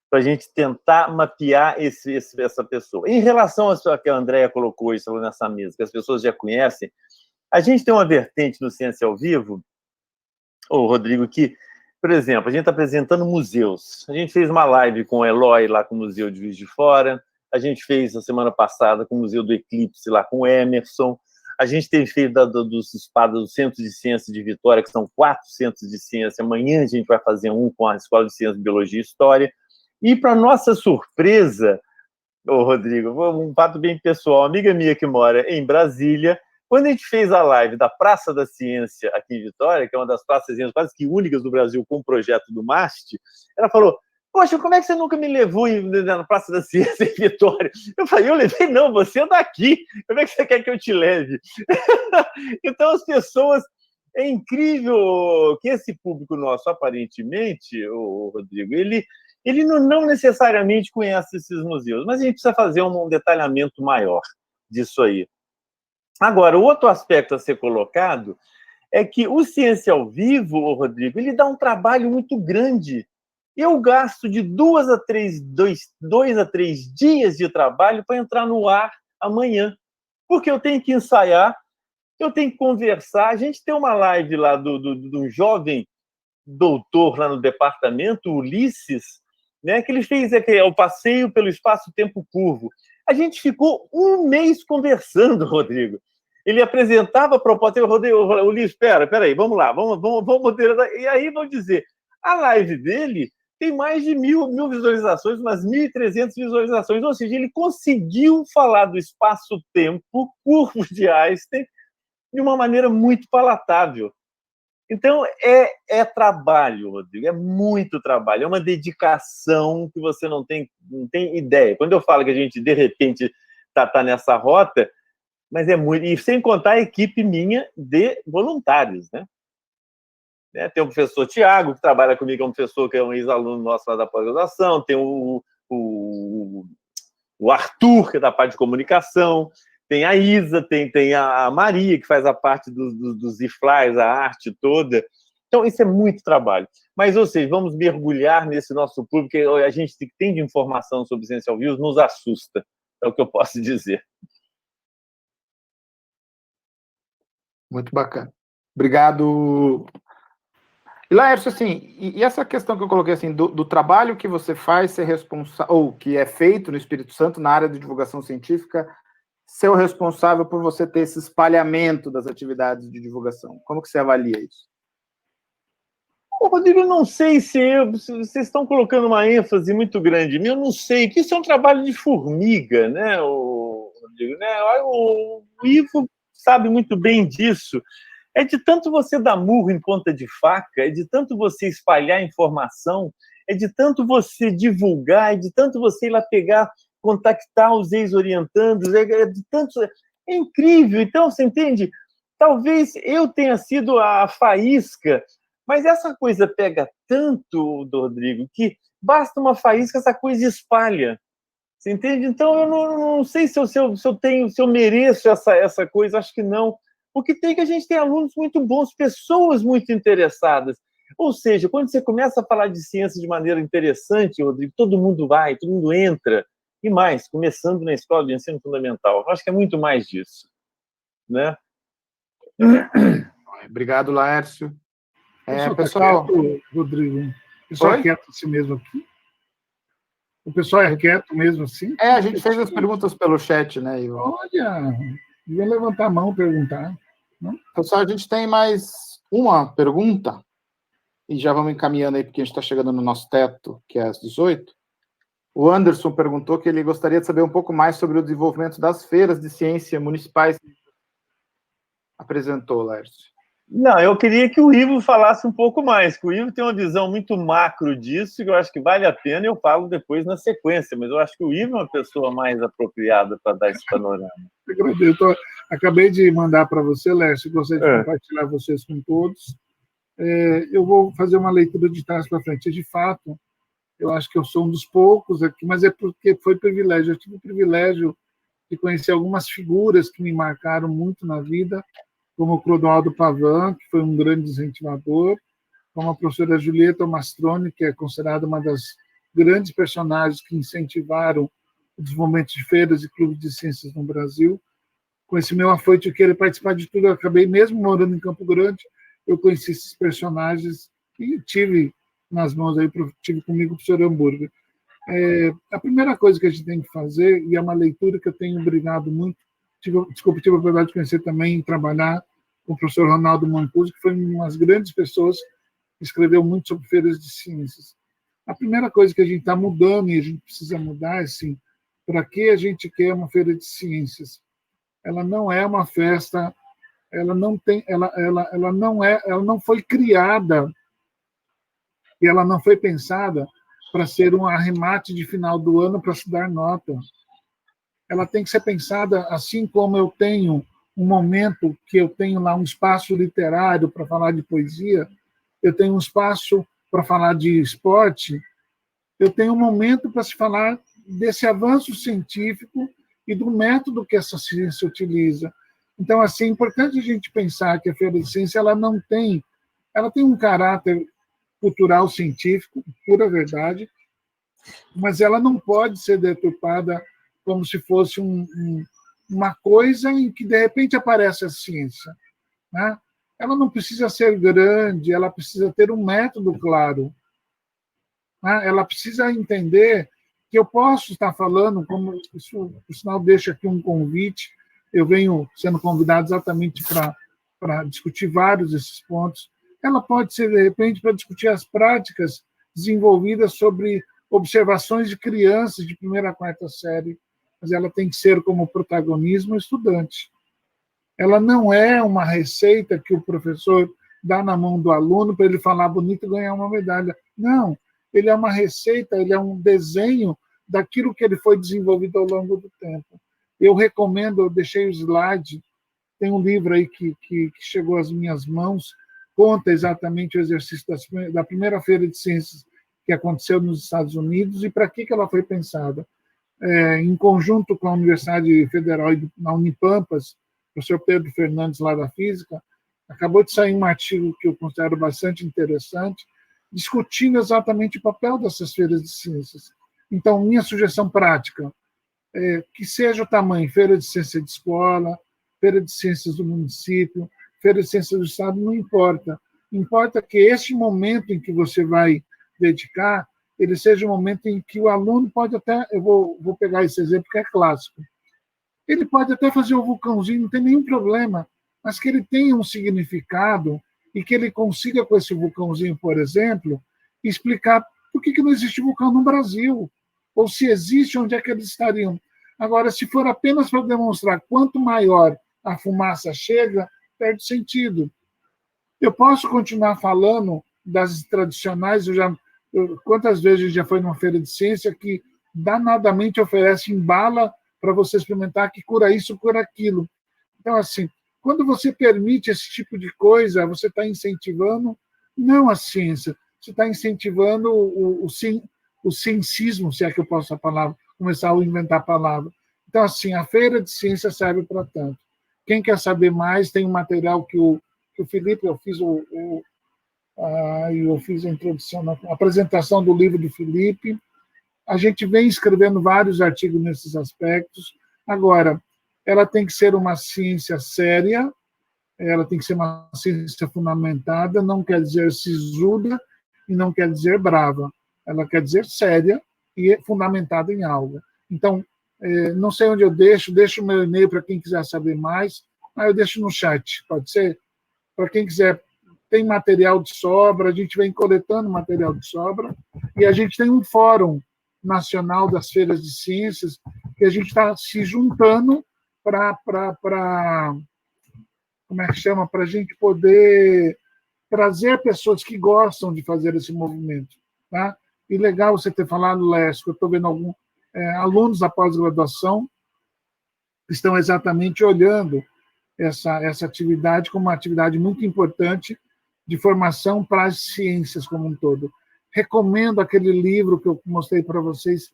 para a gente tentar mapear essa pessoa. Em relação a que a Andréia colocou isso nessa mesa, que as pessoas já conhecem, a gente tem uma vertente no Ciência ao Vivo, Rodrigo, que, por exemplo, a gente está apresentando museus. A gente fez uma live com o Eloy, lá com o Museu de Juiz de Fora, a gente fez, a semana passada, com o Museu do Eclipse, lá com o Emerson, a gente tem feito do Centro de Ciência de Vitória, que são 4 centros de ciência. Amanhã a gente vai fazer um com a Escola de Ciência, Biologia e História. E, para nossa surpresa, Rodrigo, um fato bem pessoal, uma amiga minha que mora em Brasília, quando a gente fez a live da Praça da Ciência aqui em Vitória, que é uma das praças quase que únicas do Brasil com o projeto do MAST, ela falou, poxa, como é que você nunca me levou na Praça da Ciência em Vitória? Eu falei, eu levei não, você é daqui, como é que você quer que eu te leve? Então, as pessoas... É incrível que esse público nosso, aparentemente, Rodrigo, ele não necessariamente conhece esses museus, mas a gente precisa fazer um detalhamento maior disso aí. Agora, o outro aspecto a ser colocado é que o Ciência ao Vivo, Rodrigo, ele dá um trabalho muito grande. Eu gasto de 2 a 3 dias de trabalho para entrar no ar amanhã, porque eu tenho que ensaiar, eu tenho que conversar. A gente tem uma live lá do jovem doutor lá no departamento, Ulisses, né, que ele fez o passeio pelo espaço-tempo curvo. A gente ficou 1 mês conversando, Rodrigo. Ele apresentava a proposta, Ulisses, espera aí, vamos lá, vamos moderar. E aí vão dizer, a live dele tem mais de 1.000 visualizações, umas 1.300 visualizações, ou seja, ele conseguiu falar do espaço-tempo, curvo de Einstein, de uma maneira muito palatável. Então, é trabalho, Rodrigo, é muito trabalho, é uma dedicação que você não tem ideia. Quando eu falo que a gente, de repente, tá nessa rota, mas é muito... E sem contar a equipe minha de voluntários, né? Tem o professor Tiago, que trabalha comigo, é um professor que é um ex-aluno nosso lá da pós-graduação, tem o Arthur, que é da parte de comunicação, tem a Isa, tem a Maria, que faz a parte dos e-flyers, a arte toda. Então, isso é muito trabalho. Mas, ou seja, vamos mergulhar nesse nosso público, que a gente tem de informação sobre Ciência ao Vivo, nos assusta, é o que eu posso dizer. Muito bacana. Obrigado. E Laércio, assim, e essa questão que eu coloquei, assim, do trabalho que você faz ser responsável, ou que é feito no Espírito Santo, na área de divulgação científica, ser o responsável por você ter esse espalhamento das atividades de divulgação. Como que você avalia isso? Rodrigo, eu não sei se vocês estão colocando uma ênfase muito grande em mim, eu não sei, que isso é um trabalho de formiga, né, Rodrigo? Né? O Ivo sabe muito bem disso. É de tanto você dar murro em ponta de faca, é de tanto você espalhar informação, é de tanto você divulgar, é de tanto você ir lá pegar, contactar os ex-orientandos, é de tanto... É incrível. Então, você entende? Talvez eu tenha sido a faísca, mas essa coisa pega tanto, Rodrigo, que basta uma faísca, essa coisa espalha. Você entende? Então, eu não sei se eu mereço essa coisa, acho que não. Porque a gente tem alunos muito bons, pessoas muito interessadas. Ou seja, quando você começa a falar de ciência de maneira interessante, Rodrigo, todo mundo vai, todo mundo entra. E mais, começando na escola de ensino fundamental. Eu acho que é muito mais disso. Né? Obrigado, Laércio. Pessoal... Tá quieto, Rodrigo. O pessoal é quieto assim mesmo aqui? O pessoal é quieto mesmo assim? A gente fez as perguntas pelo chat, né, Ivan? Olha, devia levantar a mão e perguntar. Não? Pessoal, a gente tem mais uma pergunta, e já vamos encaminhando aí, porque a gente está chegando no nosso teto, que é às 18. O Anderson perguntou que ele gostaria de saber um pouco mais sobre o desenvolvimento das feiras de ciência municipais. Apresentou, Laércio. Não, eu queria que o Ivo falasse um pouco mais, que o Ivo tem uma visão muito macro disso, que eu acho que vale a pena, e eu falo depois na sequência, mas eu acho que o Ivo é uma pessoa mais apropriada para dar esse panorama. Eu agradeço. Acabei de mandar para você, Lércio, gostaria de compartilhar vocês com todos. Eu vou fazer uma leitura de trás para frente. De fato, eu acho que eu sou um dos poucos aqui, mas é porque foi privilégio. Eu tive o privilégio de conhecer algumas figuras que me marcaram muito na vida, como o Clodoaldo Pavan, que foi um grande incentivador, como a professora Julieta Mastroni, que é considerada uma das grandes personagens que incentivaram o desenvolvimento de feiras e clubes de ciências no Brasil. Com esse meu afoito de querer participar de tudo, eu acabei, mesmo morando em Campo Grande, eu conheci esses personagens e tive nas mãos, tive comigo o professor Hamburger. A primeira coisa que a gente tem que fazer, e é uma leitura que eu tenho brigado muito, tive a oportunidade de conhecer também e trabalhar com o professor Ronaldo Mancuso, que foi uma das grandes pessoas que escreveu muito sobre feiras de ciências. A primeira coisa que a gente está mudando, e a gente precisa mudar, é assim, para que a gente quer uma feira de ciências? Ela não é uma festa, ela não foi criada e ela não foi pensada para ser um arremate de final do ano para se dar nota. Ela tem que ser pensada assim como eu tenho um momento que eu tenho lá um espaço literário para falar de poesia, eu tenho um espaço para falar de esporte, eu tenho um momento para se falar desse avanço científico e do método que essa ciência utiliza. Então, assim, é importante a gente pensar que a Feira de Ciência ela tem um caráter cultural científico, pura verdade, mas ela não pode ser deturpada como se fosse uma coisa em que, de repente, aparece a ciência. Né? Ela não precisa ser grande, ela precisa ter um método claro. Né? Ela precisa entender que eu posso estar falando, como isso, por sinal, deixa aqui um convite, eu venho sendo convidado exatamente para discutir vários desses pontos. Ela pode ser, de repente, para discutir as práticas desenvolvidas sobre observações de crianças de 1ª a 4ª série, mas ela tem que ser como protagonismo estudante. Ela não é uma receita que o professor dá na mão do aluno para ele falar bonito e ganhar uma medalha. Não, ele é uma receita, ele é um desenho daquilo que ele foi desenvolvido ao longo do tempo. Eu recomendo, eu deixei o slide, tem um livro aí que chegou às minhas mãos, conta exatamente o exercício da primeira feira de ciências que aconteceu nos Estados Unidos e para que ela foi pensada. Em conjunto com a Universidade Federal na Unipampas, o professor Pedro Fernandes, lá da Física, acabou de sair um artigo que eu considero bastante interessante, discutindo exatamente o papel dessas feiras de ciências. Então, minha sugestão prática é que seja o tamanho, feira de ciência de escola, feira de ciências do município, feira de ciências do estado, não importa. Importa que este momento em que você vai dedicar, ele seja um momento em que o aluno pode até, eu vou pegar esse exemplo que é clássico, ele pode até fazer o vulcãozinho, não tem nenhum problema, mas que ele tenha um significado e que ele consiga, com esse vulcãozinho, por exemplo, explicar por que não existe vulcão no Brasil, ou se existe, onde é que eles estariam. Agora, se for apenas para demonstrar quanto maior a fumaça chega, perde sentido. Eu posso continuar falando das tradicionais, quantas vezes a gente já foi numa feira de ciência que danadamente oferece em bala para você experimentar que cura isso, cura aquilo. Então, assim, quando você permite esse tipo de coisa, você está incentivando não a ciência, você está incentivando o ciencismo, se é que eu posso começar a inventar a palavra. Então, assim, a feira de ciência serve para tanto. Quem quer saber mais, tem um material que o Felipe, eu fiz a introdução, a apresentação do livro do Felipe. A gente vem escrevendo vários artigos nesses aspectos. Agora, ela tem que ser uma ciência séria, ela tem que ser uma ciência fundamentada, não quer dizer sisuda e não quer dizer brava. Ela quer dizer séria e fundamentada em algo. Então, não sei onde eu deixo o meu e-mail para quem quiser saber mais, mas eu deixo no chat, pode ser? Para quem quiser, tem material de sobra, a gente vem coletando material de sobra, e a gente tem um fórum nacional das feiras de ciências, que a gente está se juntando para como é que chama? Para a gente poder trazer pessoas que gostam de fazer esse movimento. Tá? E legal você ter falado, Lécio, que eu estou vendo alguns alunos da pós-graduação que estão exatamente olhando essa atividade como uma atividade muito importante de formação para as ciências como um todo. Recomendo aquele livro que eu mostrei para vocês,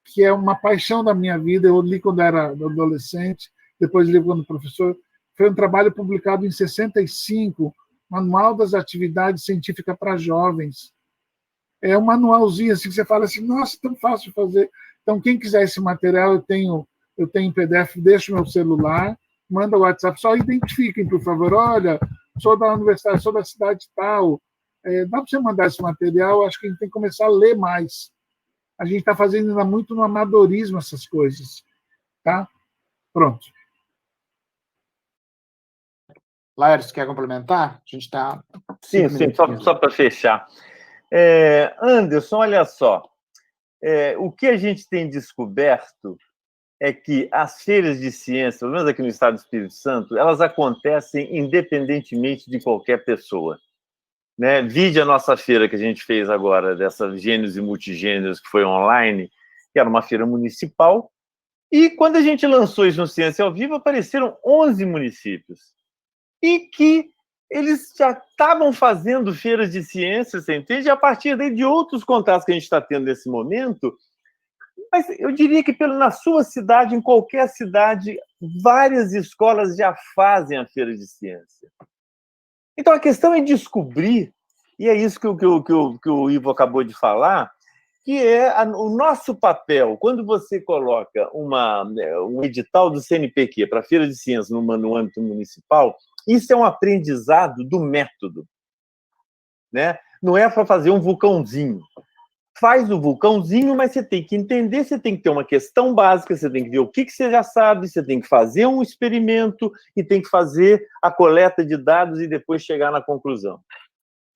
que é uma paixão da minha vida, eu li quando era adolescente, depois li quando professor. Foi um trabalho publicado em 65, Manual das Atividades Científicas para Jovens. É um manualzinho assim que você fala assim, nossa, tão fácil de fazer. Então, quem quiser esse material, eu tenho em PDF, deixo meu celular, manda o WhatsApp, só identifiquem, por favor, olha, sou da universidade, sou da cidade tal, dá para você mandar esse material, acho que a gente tem que começar a ler mais. A gente está fazendo ainda muito no amadorismo essas coisas. Tá? Pronto. Laércio, quer complementar? A gente está... Sim, só para fechar. Anderson, olha só, o que a gente tem descoberto é que as feiras de ciência, pelo menos aqui no estado do Espírito Santo, elas acontecem independentemente de qualquer pessoa. Né? Vide a nossa feira que a gente fez agora, dessa Gênios e Multigênios, que foi online, que era uma feira municipal, e quando a gente lançou isso no Ciência ao Vivo, apareceram 11 municípios, e que eles já estavam fazendo feiras de ciência, você entende? E a partir daí de outros contatos que a gente está tendo nesse momento, mas eu diria que na sua cidade, em qualquer cidade, várias escolas já fazem a feira de ciência. Então, a questão é descobrir, e é isso que o Ivo acabou de falar, que é o nosso papel. Quando você coloca um edital do CNPq para a Feira de Ciências no âmbito municipal, isso é um aprendizado do método. Né? Não é para fazer um vulcãozinho. Faz o vulcãozinho, mas você tem que entender, você tem que ter uma questão básica, você tem que ver o que você já sabe, você tem que fazer um experimento e tem que fazer a coleta de dados e depois chegar na conclusão.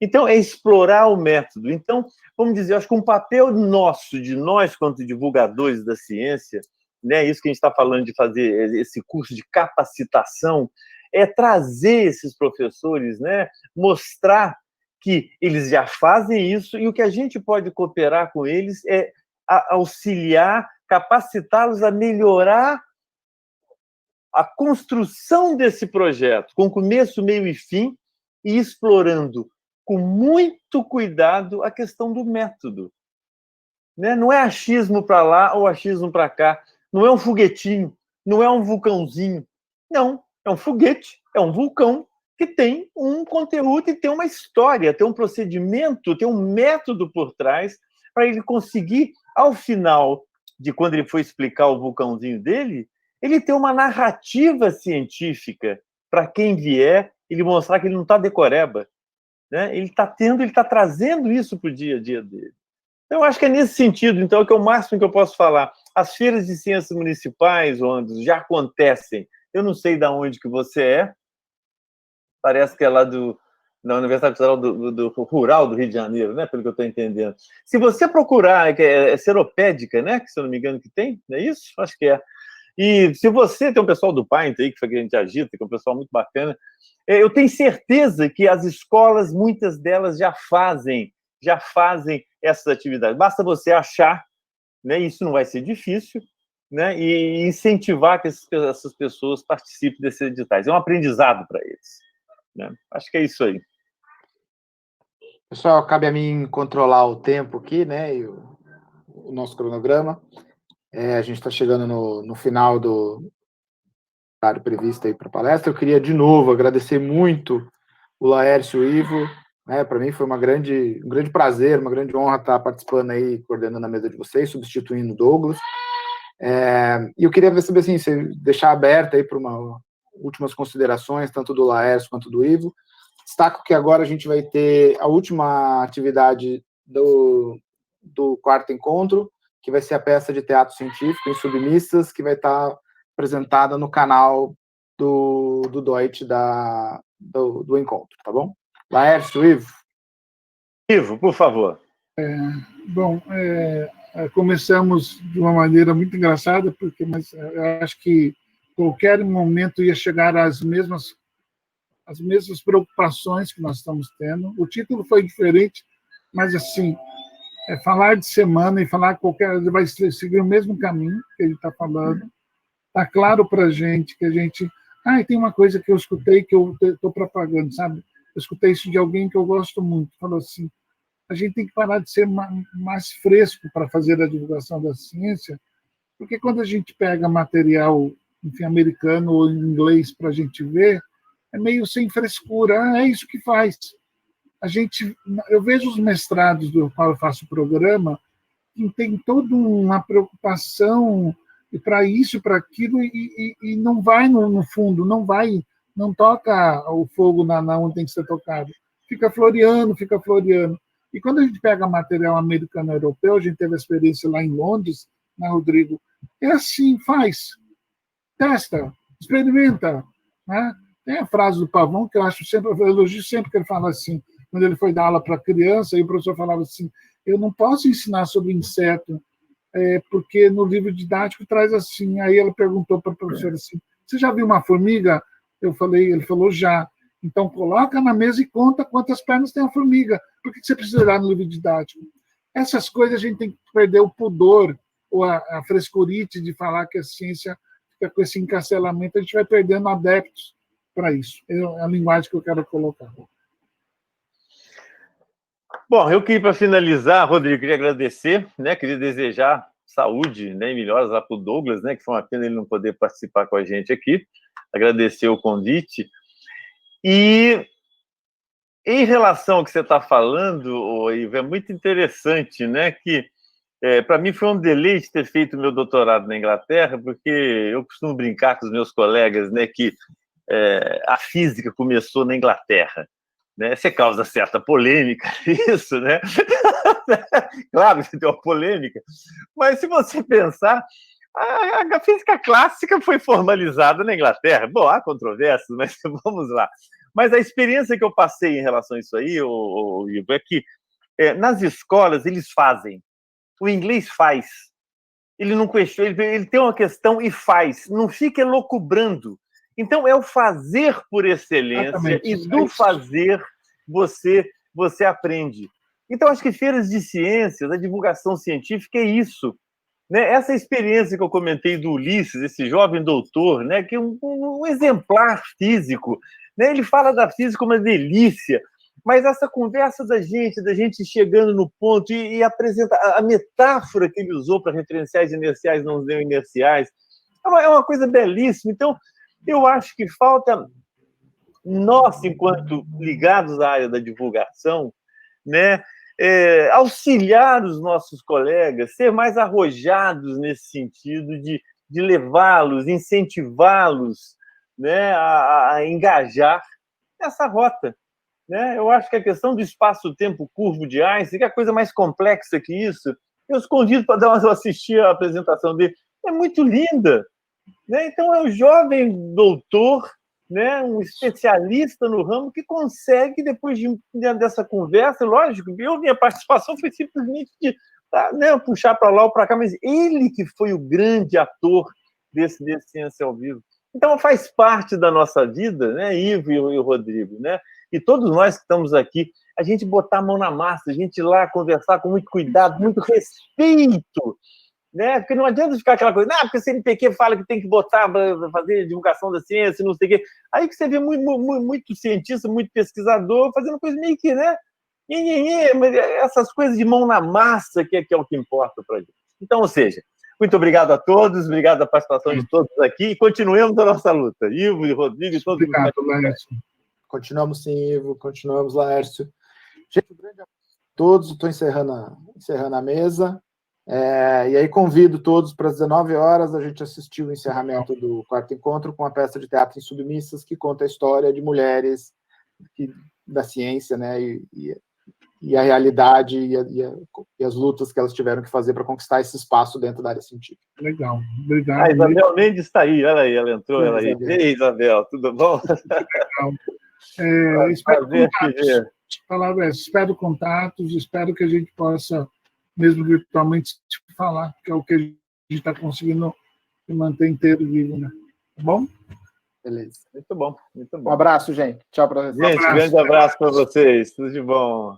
Então, é explorar o método. Então, vamos dizer, eu acho que um papel nosso, de nós, quanto divulgadores da ciência, né, isso que a gente está falando de fazer esse curso de capacitação, é trazer esses professores, né, mostrar que eles já fazem isso e o que a gente pode cooperar com eles é auxiliar, capacitá-los a melhorar a construção desse projeto, com começo, meio e fim, e explorando com muito cuidado a questão do método. Né? Não é achismo para lá ou achismo para cá, não é um foguetinho, não é um vulcãozinho, não, é um foguete, é um vulcão que tem um conteúdo e tem uma história, tem um procedimento, tem um método por trás para ele conseguir, ao final de quando ele foi explicar o vulcãozinho dele, ele ter uma narrativa científica para quem vier, ele mostrar que ele não está decoreba, né? Ele está trazendo isso para o dia a dia dele. Então, eu acho que é nesse sentido, então, que é o máximo que eu posso falar. As feiras de ciências municipais, onde já acontecem, eu não sei de onde que você é, parece que é lá da Universidade Federal do Rural do Rio de Janeiro, né? Pelo que eu estou entendendo. Se você procurar, é Seropédica, né? Que, se eu não me engano, que tem, não é isso? Acho que é. E se você tem um pessoal do Paint aí, que a gente agita, que é um pessoal muito bacana, eu tenho certeza que as escolas, muitas delas já fazem essas atividades. Basta você achar, né? Isso não vai ser difícil, né? E incentivar que essas pessoas participem desses editais. É um aprendizado para eles. Né? Acho que é isso aí. Pessoal, cabe a mim controlar o tempo aqui, né? E o nosso cronograma. A gente está chegando no final do horário previsto aí para a palestra. Eu queria, de novo, agradecer muito o Laércio e o Ivo. Né? Para mim foi um grande prazer, uma grande honra estar participando aí, coordenando a mesa de vocês, substituindo o Douglas. E eu queria saber, assim, se deixar aberto aí para últimas considerações, tanto do Laércio quanto do Ivo. Destaco que agora a gente vai ter a última atividade do quarto encontro, que vai ser a peça de teatro científico em submissas, que vai estar apresentada no canal do Deutsche do encontro, tá bom? Laércio, Ivo. Ivo, por favor. Começamos de uma maneira muito engraçada, mas eu acho que qualquer momento ia chegar às mesmas preocupações que nós estamos tendo. O título foi diferente, mas assim, falar de semana e falar ele vai seguir o mesmo caminho que ele está falando. Está claro para a gente que a gente... tem uma coisa que eu escutei que eu estou propagando, sabe? Eu escutei isso de alguém que eu gosto muito. Falou assim, a gente tem que parar de ser mais fresco para fazer a divulgação da ciência, porque quando a gente pega material, enfim, americano ou em inglês para a gente ver, é meio sem frescura. É isso que faz. Eu vejo os mestrados do qual eu faço o programa, que tem toda uma preocupação para isso, para aquilo, e não vai no fundo, não toca o fogo na onde tem que ser tocado. Fica floreando. E quando a gente pega material americano europeu, a gente teve a experiência lá em Londres, né, Rodrigo? É assim, faz, testa, experimenta. Né? Tem a frase do Pavão, que eu elogio sempre que ele fala assim, quando ele foi dar aula para criança, e o professor falava assim, eu não posso ensinar sobre inseto, porque no livro didático traz assim. Aí ela perguntou para a professora assim, você já viu uma formiga? Ele falou, já. Então, coloca na mesa e conta quantas pernas tem a formiga. Por que você precisa olhar no livro didático? Essas coisas a gente tem que perder o pudor ou a frescurite de falar que a ciência fica com esse encarcelamento, a gente vai perdendo adeptos para isso. É a linguagem que eu quero colocar. Bom, eu queria, para finalizar, Rodrigo, queria agradecer, né? Queria desejar saúde, né, e melhoras lá para o Douglas, né? Que foi uma pena ele não poder participar com a gente aqui. Agradecer o convite. E em relação ao que você está falando, Ivo, é muito interessante, né? Que para mim foi um deleite ter feito meu doutorado na Inglaterra, porque eu costumo brincar com os meus colegas, né? Que a física começou na Inglaterra. Né? Você causa certa polêmica isso, né? Claro que tem uma polêmica, mas se você pensar, a física clássica foi formalizada na Inglaterra. Bom, há controvérsias, mas vamos lá. Mas a experiência que eu passei em relação a isso aí, Ivo, é que nas escolas eles fazem. O inglês faz. Ele não questiona, ele tem uma questão e faz. Não fica elocubrando. Então, é o fazer por excelência. Exatamente. E do fazer você aprende. Então, acho que feiras de ciências, a divulgação científica é isso. né? Essa experiência que eu comentei do Ulisses, esse jovem doutor, né? Que é um exemplar físico, né? Ele fala da física como uma delícia, mas essa conversa da gente chegando no ponto e apresenta a metáfora que ele usou para referenciais inerciais não inerciais, é uma coisa belíssima. Então, eu acho que falta nós, enquanto ligados à área da divulgação, né, auxiliar os nossos colegas, ser mais arrojados nesse sentido de levá-los, incentivá-los, né, a engajar nessa rota. Né? Eu acho que a questão do espaço-tempo curvo de Einstein é a coisa mais complexa que isso. Eu os convido para assistir a apresentação dele. É muito linda. Né? Então, é um jovem doutor, né, um especialista no ramo que consegue, depois dessa conversa, lógico, minha participação foi simplesmente de né, puxar para lá ou para cá, mas ele que foi o grande ator desse Ciência ao Vivo. Então, faz parte da nossa vida, né, Ivo e o Rodrigo, né? E todos nós que estamos aqui, a gente botar a mão na massa, a gente ir lá conversar com muito cuidado, muito respeito, né? Porque não adianta ficar aquela coisa, porque o CNPq fala que tem que botar para fazer divulgação da ciência, não sei o quê. Aí que você vê muito cientista, muito pesquisador fazendo coisa meio que, né? Mas essas coisas de mão na massa que é o que importa para a gente. Então, ou seja, muito obrigado a todos, obrigado pela participação de todos aqui e continuemos a nossa luta. Ivo e Rodrigo e todos. Obrigado, Laércio. Continuamos sim, Ivo, continuamos, Laércio. Gente, um grande abraço a todos, estou encerrando a mesa. E aí convido todos para as 19 horas a gente assistir o encerramento do quarto encontro com a peça de teatro em submissas que conta a história de mulheres da ciência, né, e a realidade e as lutas que elas tiveram que fazer para conquistar esse espaço dentro da área científica. Legal, obrigado. A Isabel Mendes está aí, olha aí, ela entrou, ela aí. Ei, Isabel, tudo bom? Legal. Espero contatos, espero que a gente possa, mesmo virtualmente, falar, que é o que a gente está conseguindo se manter inteiro vivo, né? Tá bom? Beleza. Muito bom, muito bom. Um abraço, gente. Tchau para vocês. Gente, grande abraço para vocês. Tudo de bom.